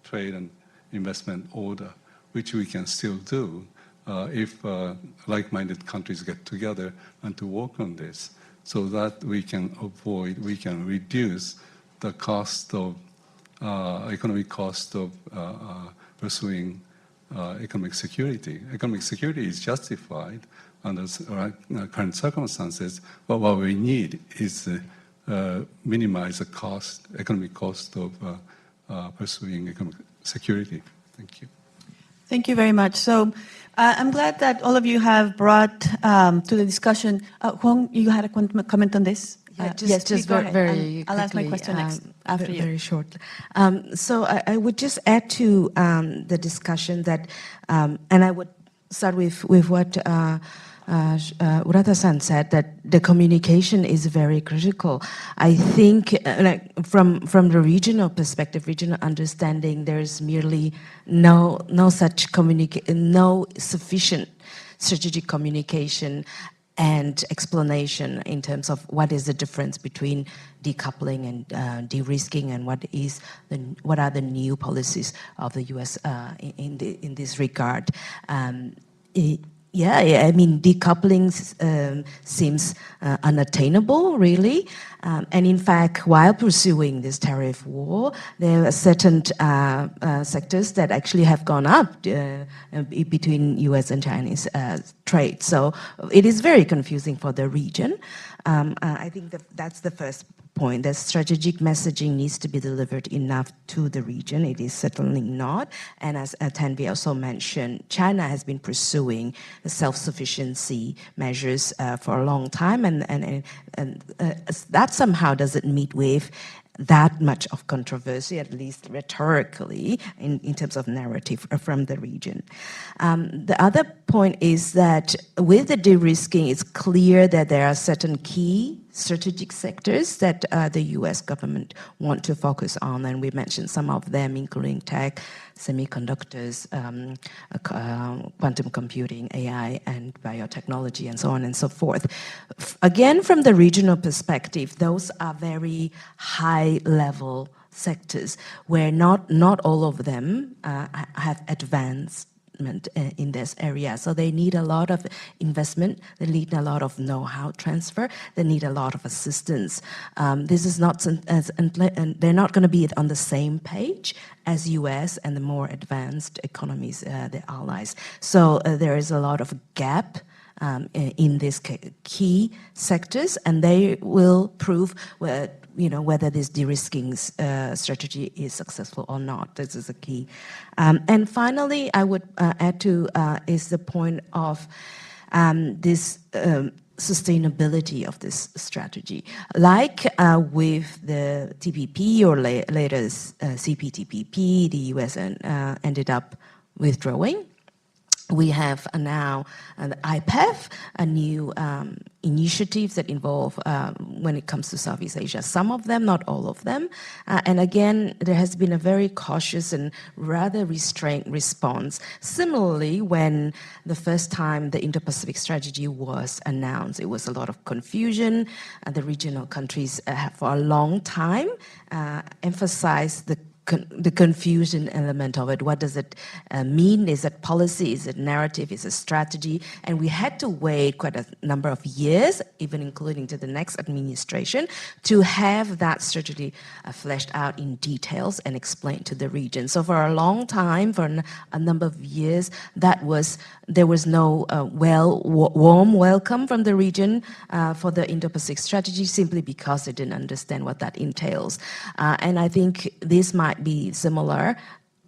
Speaker 3: trade and investment order, which we can still do if like-minded countries get together and to work on this, so that we can reduce the cost of economic cost of pursuing economic security. Economic security is justified under current circumstances, but what we need is minimize the cost, economic cost of pursuing economic security. Thank you.
Speaker 1: Thank you very much. So I'm glad that all of you have brought to the discussion. Huang, you had a comment on this?
Speaker 4: Yes, just very quickly.
Speaker 1: I'll ask my question next after you.
Speaker 4: Very short. So I would just add to the discussion that, and I would start with what Urata-san said, that the communication is very critical. I think from the regional perspective, regional understanding, there's merely no sufficient strategic communication and explanation in terms of what is the difference between decoupling and de-risking, and what are the new policies of the U.S. in this regard. Yeah, I mean, decoupling seems unattainable, really. And in fact, while pursuing this tariff war, there are certain sectors that actually have gone up between US and Chinese trade. So it is very confusing for the region. I think that's the first point, that strategic messaging needs to be delivered enough to the region. It is certainly not. And as Tanvi also mentioned, China has been pursuing the self-sufficiency measures for a long time, and that somehow doesn't meet with that much of controversy, at least rhetorically, in terms of narrative from the region. The other point is that with the de-risking, it's clear that there are certain key strategic sectors that the US government want to focus on, and we mentioned some of them, including tech, semiconductors, quantum computing, AI, and biotechnology, and so on and so forth. Again, from the regional perspective, those are very high-level sectors where not all of them have advanced in this area. So they need a lot of investment, they need a lot of know-how transfer, they need a lot of assistance. This is not, they're not going to be on the same page as US and the more advanced economies, the allies. So there is a lot of gap in these key sectors, and they will prove whether this de-risking strategy is successful or not. This is a key. And finally, I would add to is the point of this sustainability of this strategy. Like with the TPP or later CPTPP, the US ended up withdrawing. We have now the IPEF, a new initiative that involve when it comes to Southeast Asia. Some of them, not all of them. And again, there has been a very cautious and rather restrained response. Similarly, when the first time the Indo-Pacific strategy was announced, it was a lot of confusion. The regional countries have for a long time emphasized the confusion element of it. What does it mean? Is it policy? Is it narrative? Is it strategy? And we had to wait quite a number of years, even including to the next administration, to have that strategy fleshed out in details and explained to the region. So for a long time, for a number of years, there was no warm welcome from the region for the Indo-Pacific strategy, simply because they didn't understand what that entails. And I think this might be similar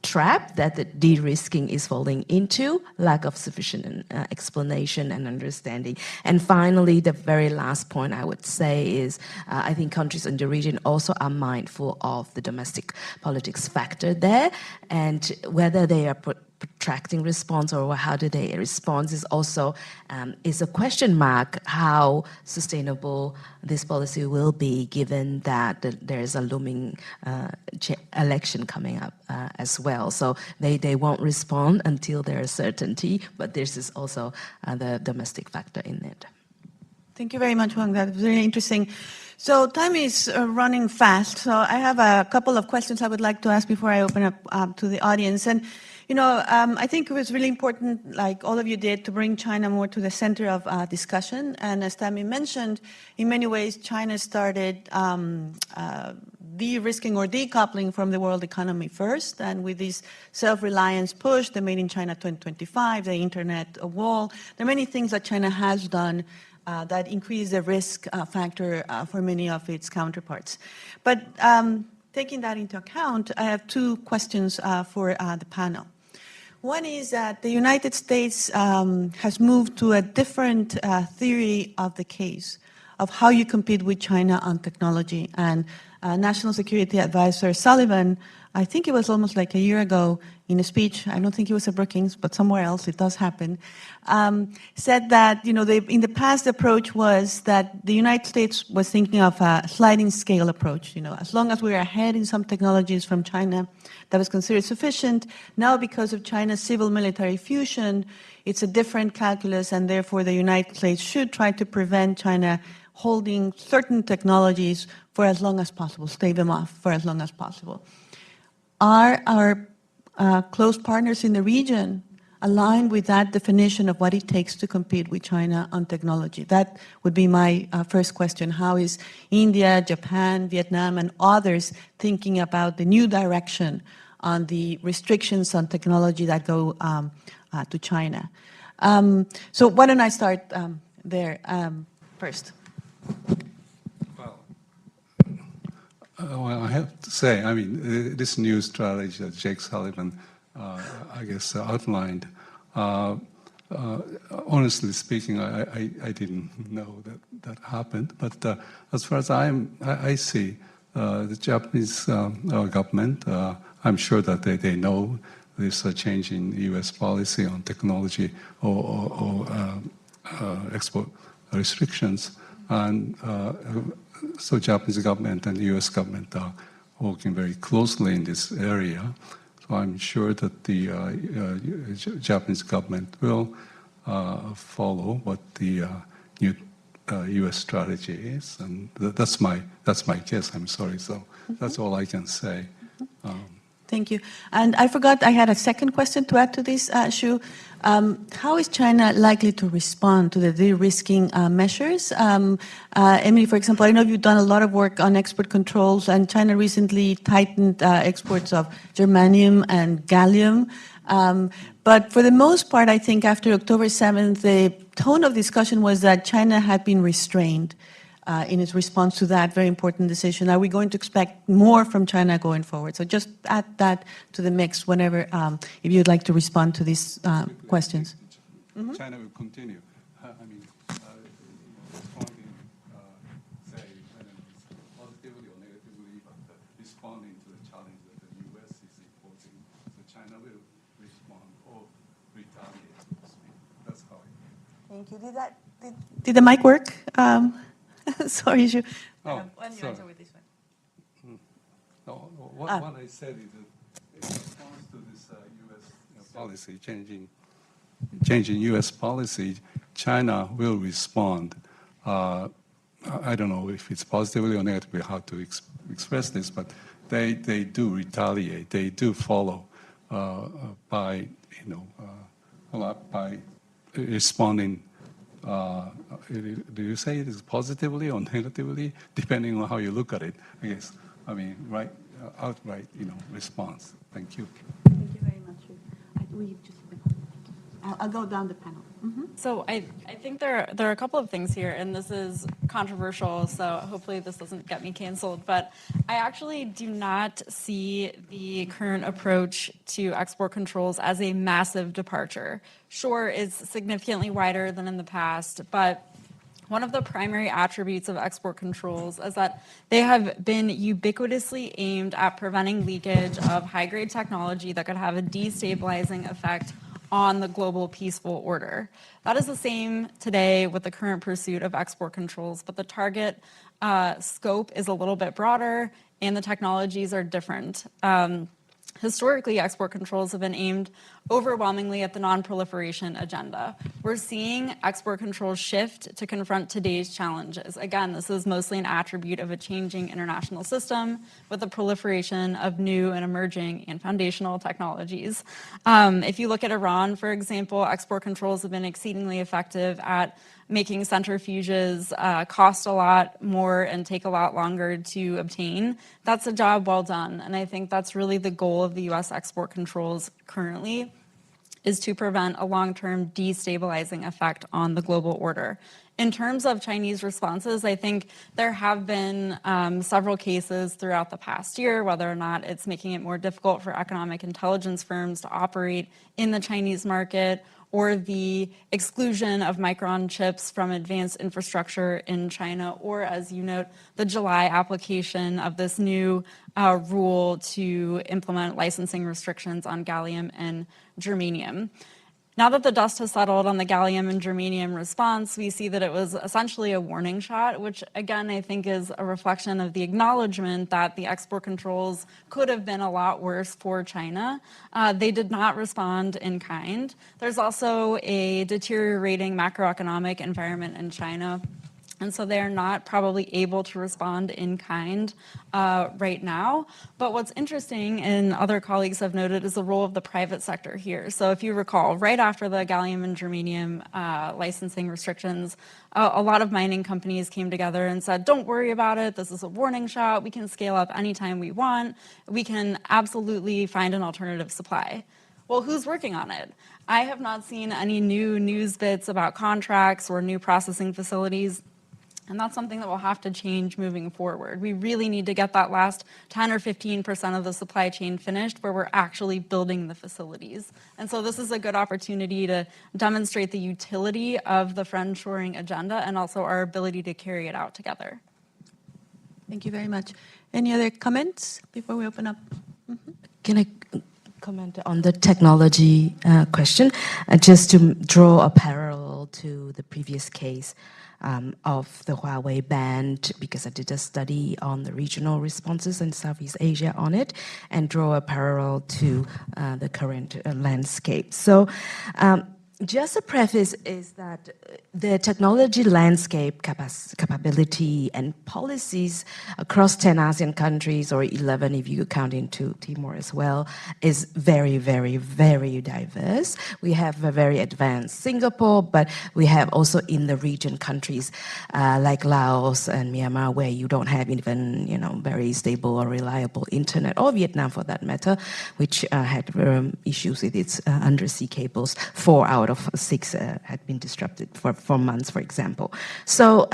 Speaker 4: trap that the de-risking is falling into, lack of sufficient explanation and understanding. And finally, the very last point I would say is I think countries in the region also are mindful of the domestic politics factor there, and whether they are protracting response or how do they respond is also is a question mark how sustainable this policy will be, given that there is a looming election coming up as well. So they won't respond until there is certainty, but this is also the domestic factor in it.
Speaker 1: Thank you very much, Huang. That was really interesting. So time is running fast. So I have a couple of questions I would like to ask before I open up to the audience. And I think it was really important, like all of you did, to bring China more to the center of discussion. And as Tammy mentioned, in many ways, China started de-risking or decoupling from the world economy first. And with this self-reliance push, the Made in China 2025, the internet wall, there are many things that China has done that increase the risk factor for many of its counterparts. But taking that into account, I have two questions for the panel. One is that the United States has moved to a different theory of the case, of how you compete with China on technology. And National Security Advisor Sullivan, I think it was almost like a year ago, in a speech, I don't think it was at Brookings, but somewhere else, it does happen, said that, in the past, the approach was that the United States was thinking of a sliding scale approach. As long as we're ahead in some technologies from China, that was considered sufficient. Now, because of China's civil-military fusion, it's a different calculus, and therefore the United States should try to prevent China holding certain technologies for as long as possible, stave them off for as long as possible. Are our close partners in the region aligned with that definition of what it takes to compete with China on technology? That would be my first question. How is India, Japan, Vietnam, and others thinking about the new direction on the restrictions on technology that go to China? So why don't I start there first?
Speaker 3: Well, Well, I have to say, I mean, this new strategy that Jake Sullivan, I guess, outlined, honestly speaking, I didn't know that happened. But as far as I see, the Japanese government, I'm sure that they know this change in U.S. policy on technology or export restrictions. And so Japanese government and the U.S. government are working very closely in this area. So I'm sure that the Japanese government will follow what the new U.S. strategy is, and that's my guess. I'm sorry. So that's all I can say.
Speaker 1: Thank you. And I forgot I had a second question to add to this, Shu. How is China likely to respond to the de-risking measures? Emily, for example, I know you've done a lot of work on export controls, and China recently tightened exports of germanium and gallium. But for the most part, I think after October 7th, the tone of discussion was that China had been restrained in its response to that very important decision. Are we going to expect more from China going forward? So just add that to the mix whenever, if you'd like to respond to these questions.
Speaker 3: China will continue. I mean, responding, say, positively or negatively, but responding to the challenge that the U.S. is imposing. So China will respond or retaliate, so to speak. That's how I.
Speaker 1: Thank you. Did the mic work? Sorry, Shu.
Speaker 3: Oh,
Speaker 1: Why don't you
Speaker 3: sorry.
Speaker 1: answer with this one?
Speaker 3: No, what I said is that in response to this U.S. policy, changing U.S. policy, China will respond. I don't know if it's positively or negatively how to express this, but they do retaliate. They do follow by by responding. Do you say it is positively or negatively, depending on how you look at it? I guess. I mean, outright, response. Thank you.
Speaker 1: Thank you very much. I'll go down the panel.
Speaker 2: So I think there are a couple of things here, and this is controversial, so hopefully this doesn't get me canceled, but I actually do not see the current approach to export controls as a massive departure. Sure, it's significantly wider than in the past, but one of the primary attributes of export controls is that they have been ubiquitously aimed at preventing leakage of high-grade technology that could have a destabilizing effect on the global peaceful order. That is the same today with the current pursuit of export controls, but the target scope is a little bit broader and the technologies are different. Historically, export controls have been aimed overwhelmingly at the non-proliferation agenda. We're seeing export controls shift to confront today's challenges. Again, this is mostly an attribute of a changing international system with the proliferation of new and emerging and foundational technologies. If you look at Iran, for example, export controls have been exceedingly effective at making centrifuges cost a lot more and take a lot longer to obtain. That's a job well done, and I think that's really the goal of the U.S. export controls currently, is to prevent a long-term destabilizing effect on the global order. In terms of Chinese responses, I think there have been several cases throughout the past year, whether or not it's making it more difficult for economic intelligence firms to operate in the Chinese market, or the exclusion of Micron chips from advanced infrastructure in China, or, as you note, the July application of this new rule to implement licensing restrictions on gallium and germanium. Now that the dust has settled on the gallium and germanium response, we see that it was essentially a warning shot, which again I think is a reflection of the acknowledgement that the export controls could have been a lot worse for China. They did not respond in kind. There's also a deteriorating macroeconomic environment in China, and so they're not probably able to respond in kind right now. But what's interesting, and other colleagues have noted, is the role of the private sector here. So if you recall, right after the gallium and germanium licensing restrictions, a lot of mining companies came together and said, don't worry about it, this is a warning shot, we can scale up anytime we want, we can absolutely find an alternative supply. Well, who's working on it? I have not seen any new news bits about contracts or new processing facilities. And that's something that will have to change moving forward. We really need to get that last 10 or 15% of the supply chain finished where we're actually building the facilities. And so this is a good opportunity to demonstrate the utility of the friendshoring agenda and also our ability to carry it out together.
Speaker 1: Thank you very much. Any other comments before we open up?
Speaker 4: Can I comment on the technology question? Just to draw a parallel to the previous case of the Huawei ban, because I did a study on the regional responses in Southeast Asia on it, and draw a parallel to the current landscape. So just a preface is that the technology landscape capability and policies across 10 ASEAN countries, or 11 if you count into Timor as well, is very, very, very diverse. We have a very advanced Singapore, but we have also in the region countries like Laos and Myanmar, where you don't have even very stable or reliable internet, or Vietnam for that matter, which had issues with its undersea cables. 4 out of 6 had been disrupted for months, for example. So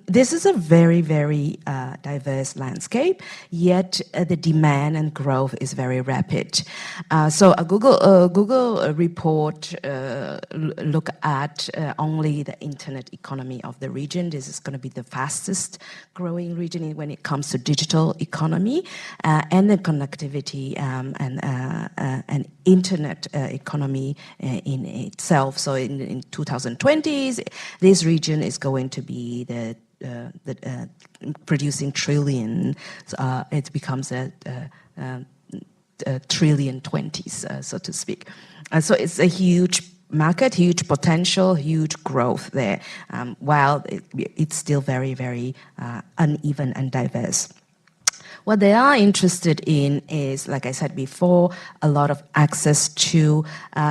Speaker 4: this is a very, very diverse landscape, yet the demand and growth is very rapid. So a Google report look at only the internet economy of the region. This is going to be the fastest growing region when it comes to digital economy and the connectivity and internet economy in itself. So in 2020s, this region is going to be the producing trillion. It becomes a trillion 20s, so to speak. So it's a huge market, huge potential, huge growth there, while it's still very, very uneven and diverse. What they are interested in is, like I said before, a lot of access to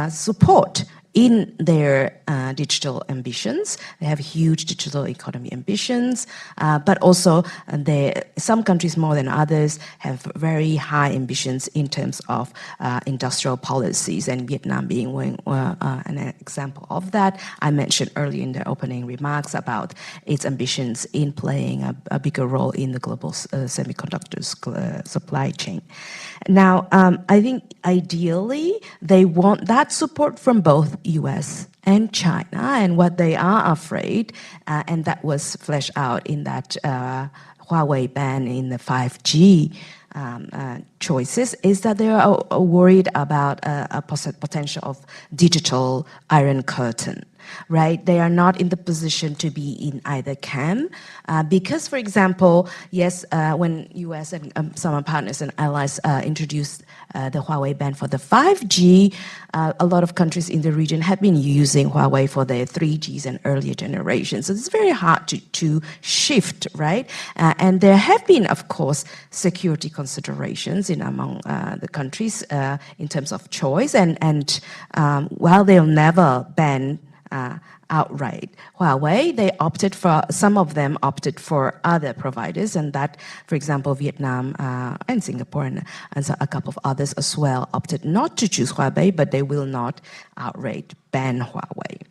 Speaker 4: support in their digital ambitions. They have huge digital economy ambitions, but also some countries more than others have very high ambitions in terms of industrial policies, and Vietnam being an example of that. I mentioned earlier in the opening remarks about its ambitions in playing a bigger role in the global semiconductors supply chain. Now, I think ideally they want that support from both US and China, and what they are afraid, and that was fleshed out in that Huawei ban in the 5G choices, is that they are worried about a potential of digital iron curtain. Right? They are not in the position to be in either camp because, for example, yes, when US and some partners and allies introduced the Huawei ban for the 5G, a lot of countries in the region have been using Huawei for their 3Gs and earlier generations. So it's very hard to shift, right? And there have been, of course, security considerations among the countries in terms of choice. And while they'll never ban outright Huawei, some of them opted for other providers, and that, for example, Vietnam and Singapore and a couple of others as well opted not to choose Huawei, but they will not outright ban Huawei.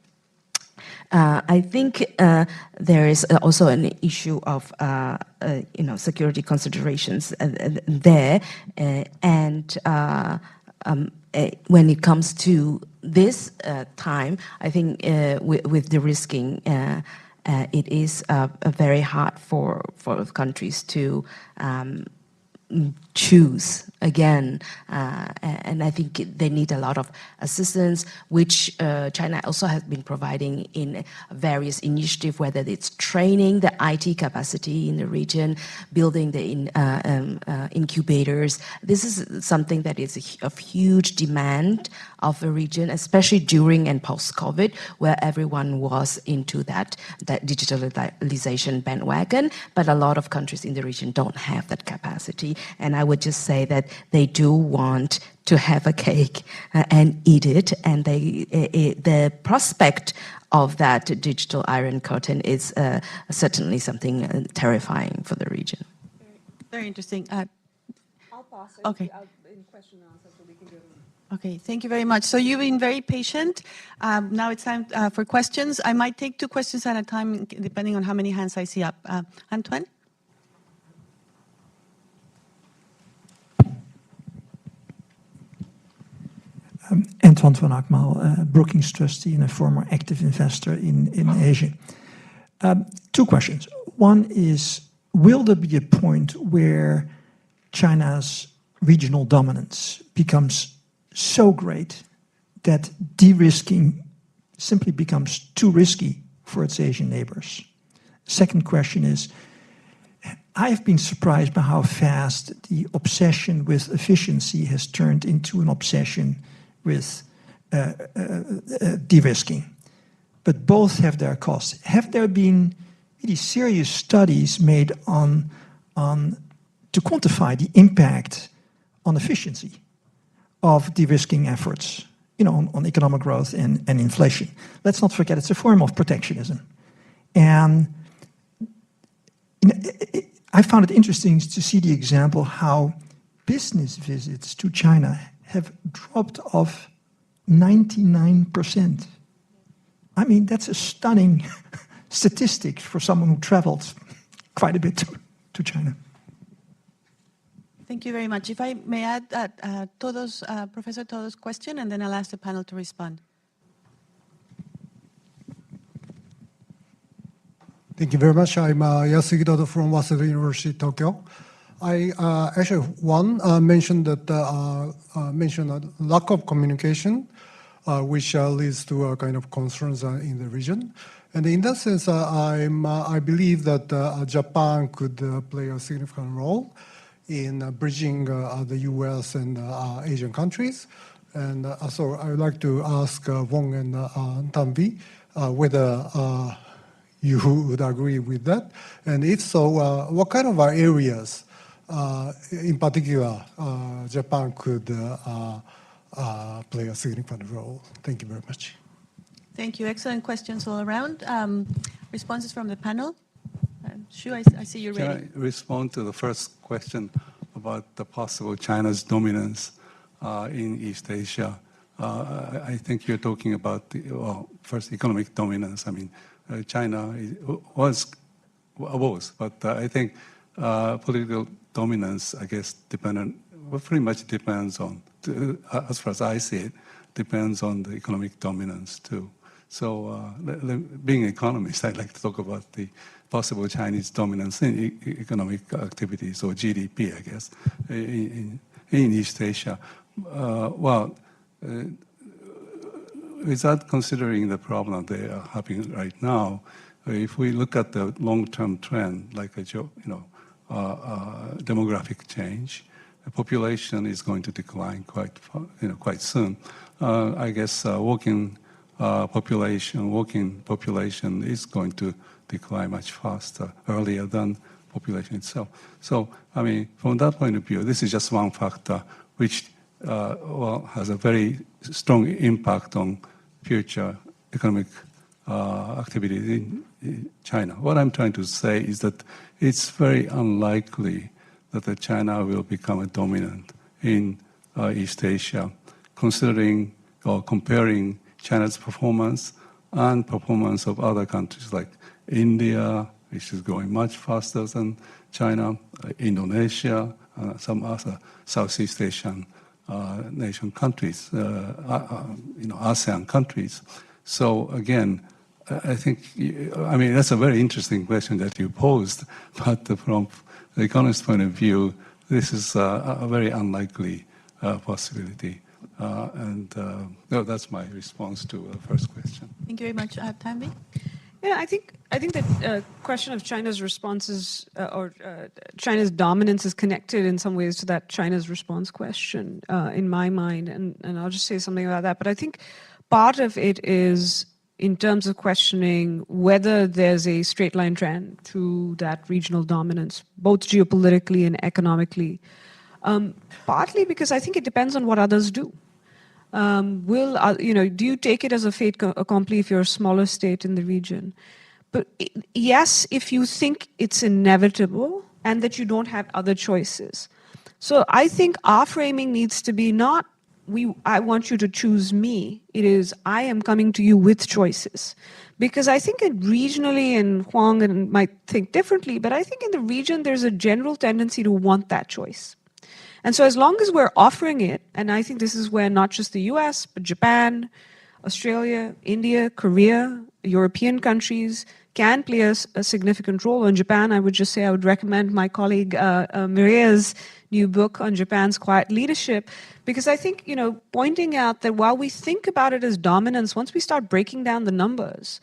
Speaker 4: I think there is also an issue of security considerations there, and when it comes to this time, I think with the risking, it is very hard for countries to choose again, and I think they need a lot of assistance, which China also has been providing in various initiatives, whether it's training the IT capacity in the region, building the incubators. This is something that is of huge demand of the region, especially during and post-COVID, where everyone was into that digitalization bandwagon, but a lot of countries in the region don't have that capacity. And I would just say that they do want to have a cake and eat it, and the prospect of that digital iron curtain is certainly something terrifying for the region.
Speaker 1: Very interesting.
Speaker 5: I'll pass it
Speaker 1: okay.
Speaker 5: in question and answer so we can go to
Speaker 1: Okay, thank you very much. So you've been very patient. Now it's time for questions. I might take 2 questions at a time, depending on how many hands I see up. Antoine?
Speaker 6: Antoine van Akmal, Brookings trustee and a former active investor in Asia. 2 questions. One is, will there be a point where China's regional dominance becomes so great that de-risking simply becomes too risky for its Asian neighbors? Second question is, I've been surprised by how fast the obsession with efficiency has turned into an obsession with de-risking. But both have their costs. Have there been really serious studies made on to quantify the impact on efficiency of de-risking efforts, on economic growth and inflation? Let's not forget it's a form of protectionism. And I found it interesting to see the example how business visits to China have dropped off 99%. I mean, that's a stunning statistic for someone who traveled quite a bit to China.
Speaker 1: Thank you very much. If I may add Professor Todo's question, and then I'll ask the panel to respond.
Speaker 7: Thank you very much. I'm Yasugi Todo from Waseda University, Tokyo. I actually mentioned a lack of communication, which leads to a kind of concerns in the region. And in that sense, I believe that Japan could play a significant role in bridging the U.S. and Asian countries. And so I would like to ask Wong and Tanvi whether you would agree with that. And if so, what kind of areas, in particular, Japan could play a significant role? Thank you very much.
Speaker 1: Thank you. Excellent questions all around. Responses from the panel? Shu, I see you're ready.
Speaker 3: Can I respond to the first question about the possible China's dominance in East Asia? I think you're talking about first economic dominance. I mean, China was, but I think political dominance, I guess, pretty much depends on, as far as I see it, depends on the economic dominance too. So being an economist, I'd like to talk about the possible Chinese dominance in economic activities, or GDP, I guess, in East Asia. Without considering the problem they are having right now, if we look at the long-term trend, like demographic change, the population is going to decline quite soon. I guess working population is going to decline much faster, earlier than population itself. So, I mean, from that point of view, this is just one factor which has a very strong impact on future economic activity in China. What I'm trying to say is that it's very unlikely that China will become a dominant in East Asia, considering or comparing China's performance and performance of other countries like India, which is growing much faster than China, Indonesia, some other Southeast Asian nation countries, ASEAN countries. So again, I think, that's a very interesting question that you posed, but from the economist's point of view, this is a very unlikely possibility. That's my response to the first question.
Speaker 1: Thank you very much. Tanvi?
Speaker 5: Yeah, I think that question of China's responses or China's dominance is connected in some ways to that China's response question in my mind, and I'll just say something about that. But I think part of it is in terms of questioning whether there's a straight line trend to that regional dominance, both geopolitically and economically. Partly because I think it depends on what others do. Do you take it as a fait accompli if you're a smaller state in the region? But yes, if you think it's inevitable and that you don't have other choices. So I think our framing needs to be not I want you to choose me. It is, I am coming to you with choices. Because I think regionally, and Huang might think differently, but I think in the region there's a general tendency to want that choice. And so as long as we're offering it, and I think this is where not just the US, but Japan, Australia, India, Korea, European countries can play a significant role. In Japan, I would just say I would recommend my colleague Mireya's new book on Japan's quiet leadership, because I think, pointing out that while we think about it as dominance, once we start breaking down the numbers,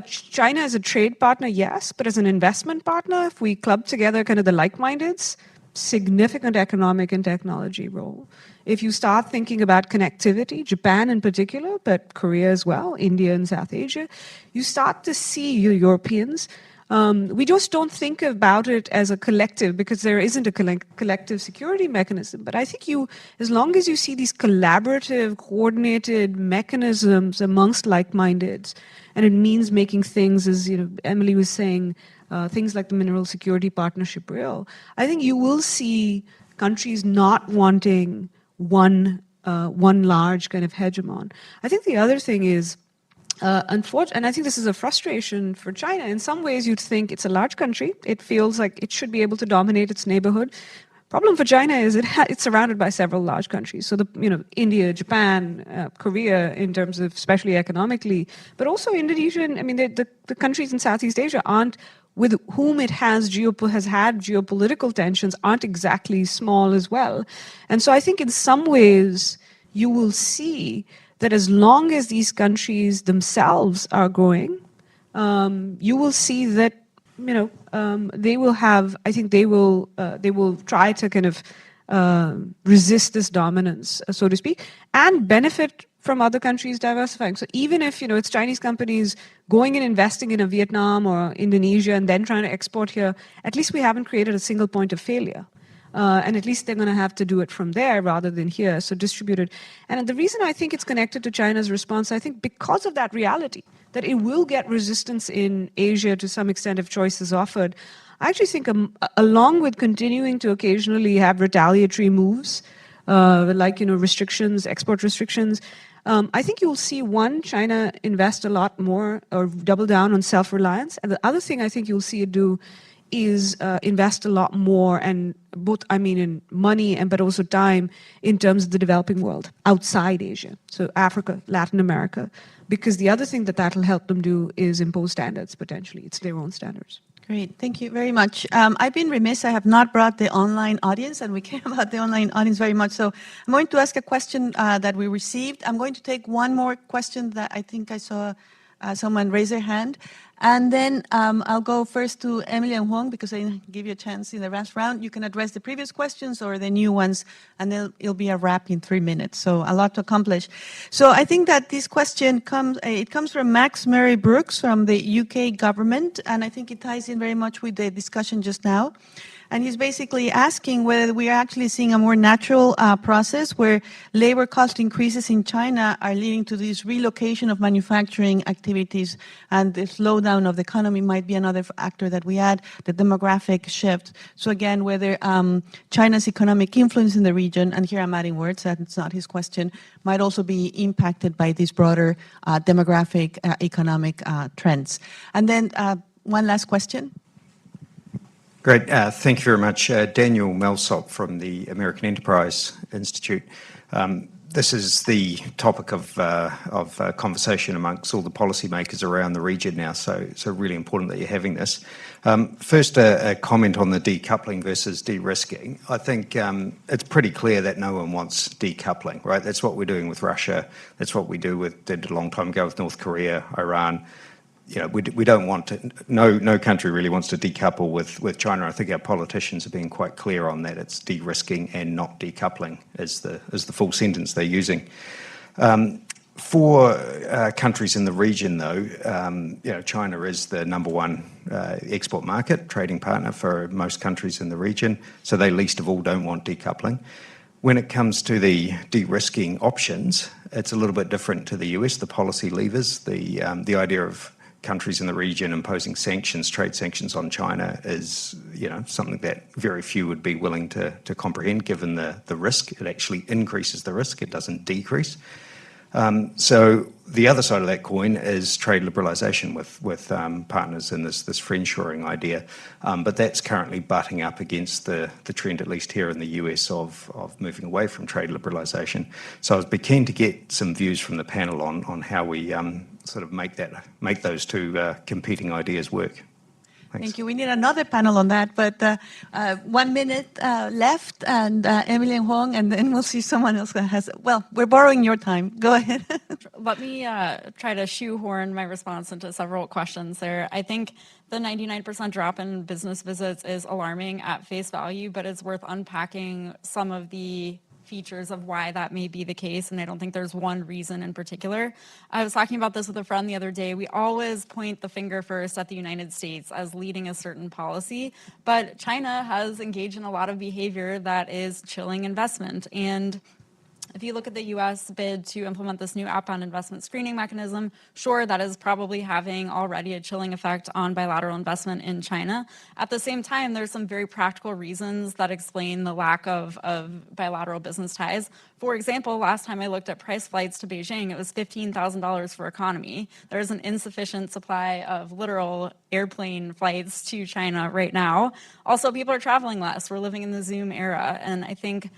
Speaker 5: China as a trade partner, yes, but as an investment partner, if we club together kind of the like-mindeds, significant economic and technology role. If you start thinking about connectivity, Japan in particular, but Korea as well, India and South Asia, you start to see Europeans. We just don't think about it as a collective because there isn't a collective security mechanism. But I think as long as you see these collaborative, coordinated mechanisms amongst like-mindeds, and it means making things, as Emily was saying, things like the Mineral Security Partnership real, I think you will see countries not wanting one large kind of hegemon. I think the other thing is, unfortunately, and I think this is a frustration for China. In some ways, you'd think it's a large country. It feels like it should be able to dominate its neighborhood. Problem for China is it's surrounded by several large countries. So India, Japan, Korea, in terms of especially economically, but also Indonesia. And, the countries in Southeast Asia with whom it has had geopolitical tensions aren't exactly small as well. And so I think in some ways you will see that as long as these countries themselves are growing, you will see that they will have. I think they will try to kind of resist this dominance, so to speak, and benefit from other countries diversifying. So even if it's Chinese companies going and investing in a Vietnam or Indonesia and then trying to export here, at least we haven't created a single point of failure. And at least they're going to have to do it from there rather than here, so distributed. And the reason I think it's connected to China's response, I think because of that reality, that it will get resistance in Asia to some extent if choice is offered. I actually think along with continuing to occasionally have retaliatory moves, like restrictions, export restrictions, I think you'll see China invest a lot more or double down on self-reliance. And the other thing I think you'll see it do is invest a lot more, and in money but also time in terms of the developing world outside Asia, so Africa, Latin America, because the other thing that'll help them do is impose standards potentially. It's their own standards.
Speaker 1: Great, thank you very much. I've been remiss, I have not brought the online audience, and we care about the online audience very much. So I'm going to ask a question that we received. I'm going to take one more question that I think I saw someone raise their hand. And then I'll go first to Emily and Huang, because I didn't give you a chance in the last round. You can address the previous questions or the new ones, and then it'll be a wrap in 3 minutes. So a lot to accomplish. So I think that this question comes from Max Murray Brooks from the UK government, and I think it ties in very much with the discussion just now. And he's basically asking whether we are actually seeing a more natural process where labor cost increases in China are leading to this relocation of manufacturing activities, and the slowdown of the economy might be another factor that we add, the demographic shift. So again, whether China's economic influence in the region, and here I'm adding words, that's not his question, might also be impacted by these broader demographic economic trends. And then one last question.
Speaker 8: Great. Thank you very much. Daniel Melsop from the American Enterprise Institute. This is the topic of conversation amongst all the policymakers around the region now, so really important that you're having this. First, a comment on the decoupling versus de-risking. I think it's pretty clear that no one wants decoupling, right? That's what we're doing with Russia. That's what we did a long time ago with North Korea, Iran. We don't want to. No country really wants to decouple with China. I think our politicians are being quite clear on that. It's de-risking and not decoupling as the full sentence they're using. For countries in the region, though, China is the number one export market, trading partner for most countries in the region. So they least of all don't want decoupling. When it comes to the de-risking options, it's a little bit different to the US. The policy levers, the idea of countries in the region imposing sanctions, trade sanctions on China is, something that very few would be willing to comprehend, given the risk. It actually increases the risk, it doesn't decrease. So the other side of that coin is trade liberalisation with partners in this friendshoring idea, but that's currently butting up against the trend, at least here in the US, of moving away from trade liberalisation. So I was keen to get some views from the panel on how we sort of make those two competing ideas work. Thanks.
Speaker 1: Thank you. We need another panel on that, but 1 minute left, and Emily and Huang, and then we'll see someone else that has, well, we're borrowing your time. Go ahead.
Speaker 2: Let me try to shoehorn my response into several questions there. I think the 99% drop in business visits is alarming at face value, but it's worth unpacking some of the features of why that may be the case, and I don't think there's one reason in particular. I was talking about this with a friend the other day. We always point the finger first at the United States as leading a certain policy, but China has engaged in a lot of behavior that is chilling investment. And if you look at the U.S. bid to implement this new outbound investment screening mechanism, sure, that is probably having already a chilling effect on bilateral investment in China. At the same time, there's some very practical reasons that explain the lack of bilateral business ties. For example, last time I looked at price flights to Beijing, it was $15,000 for economy. There's an insufficient supply of literal airplane flights to China right now. Also, people are traveling less. We're living in the Zoom era, and I think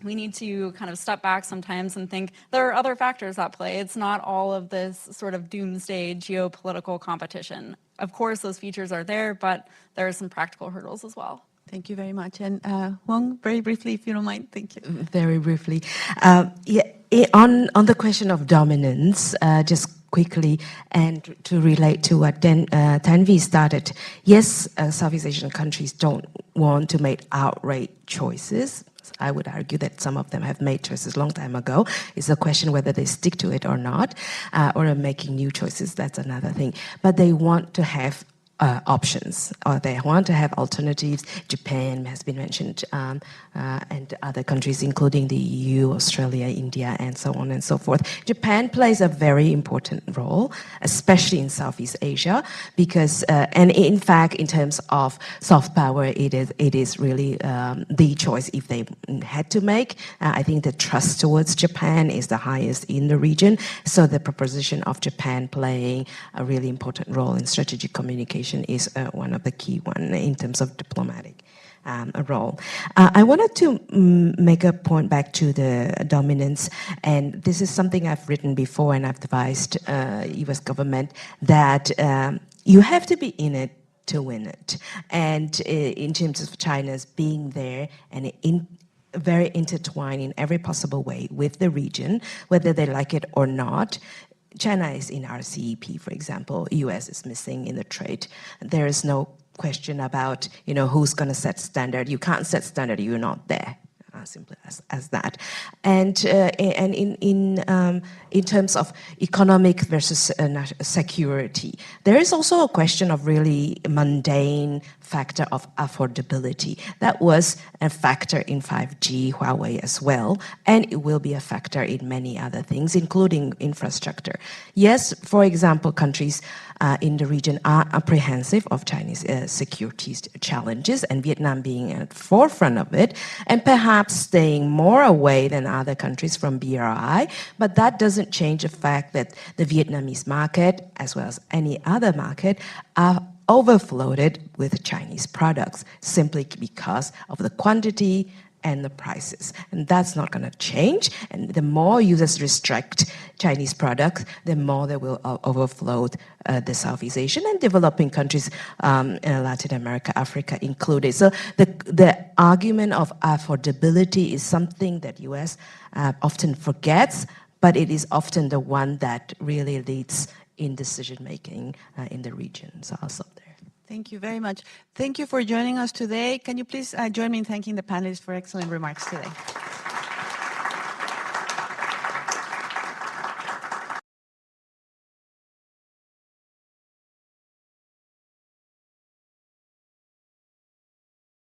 Speaker 2: we need to kind of step back sometimes and think there are other factors at play. It's not all of this sort of doomsday geopolitical competition. Of course, those features are there, but there are some practical hurdles as well.
Speaker 1: Thank you very much. And Huang, very briefly, if you don't mind. Thank you.
Speaker 4: Very briefly. On the question of dominance, just quickly, and to relate to what Tanvi started, yes, Southeast Asian countries don't want to make outright choices. I would argue that some of them have made choices a long time ago. It's a question whether they stick to it or not, or are making new choices. That's another thing. But they want to have options, or they want to have alternatives. Japan has been mentioned, and other countries, including the EU, Australia, India, and so on and so forth. Japan plays a very important role, especially in Southeast Asia, because, and in fact, in terms of soft power, it is really the choice if they had to make. I think the trust towards Japan is the highest in the region, so the proposition of Japan playing a really important role in strategic communication is one of the key one in terms of diplomatic role. I wanted to make a point back to the dominance, and this is something I've written before, and I've advised U.S. government that you have to be in it to win it. And in terms of China's being there and very intertwined in every possible way with the region, whether they like it or not. China is in RCEP, for example. US is missing in the trade. There is no question about, who's going to set standard. You can't set standard. You're not there. Simple as that. And in terms of economic versus security, there is also a question of really mundane factor of affordability. That was a factor in 5G Huawei as well, and it will be a factor in many other things, including infrastructure. Yes, for example, countries in the region are apprehensive of Chinese security challenges, and Vietnam being at the forefront of it, and perhaps staying more away than other countries from BRI, but that doesn't change the fact that the Vietnamese market, as well as any other market, are overfloated with Chinese products simply because of the quantity and the prices. And that's not going to change. And the more users restrict Chinese products, the more they will overflow the Southeast Asian and developing countries in Latin America, Africa included. So the argument of affordability is something that US often forgets, but it is often the one that really leads in decision-making in the region. So I'll stop there.
Speaker 1: Thank you very much. Thank you for joining us today. Can you please join me in thanking the panelists for excellent remarks today?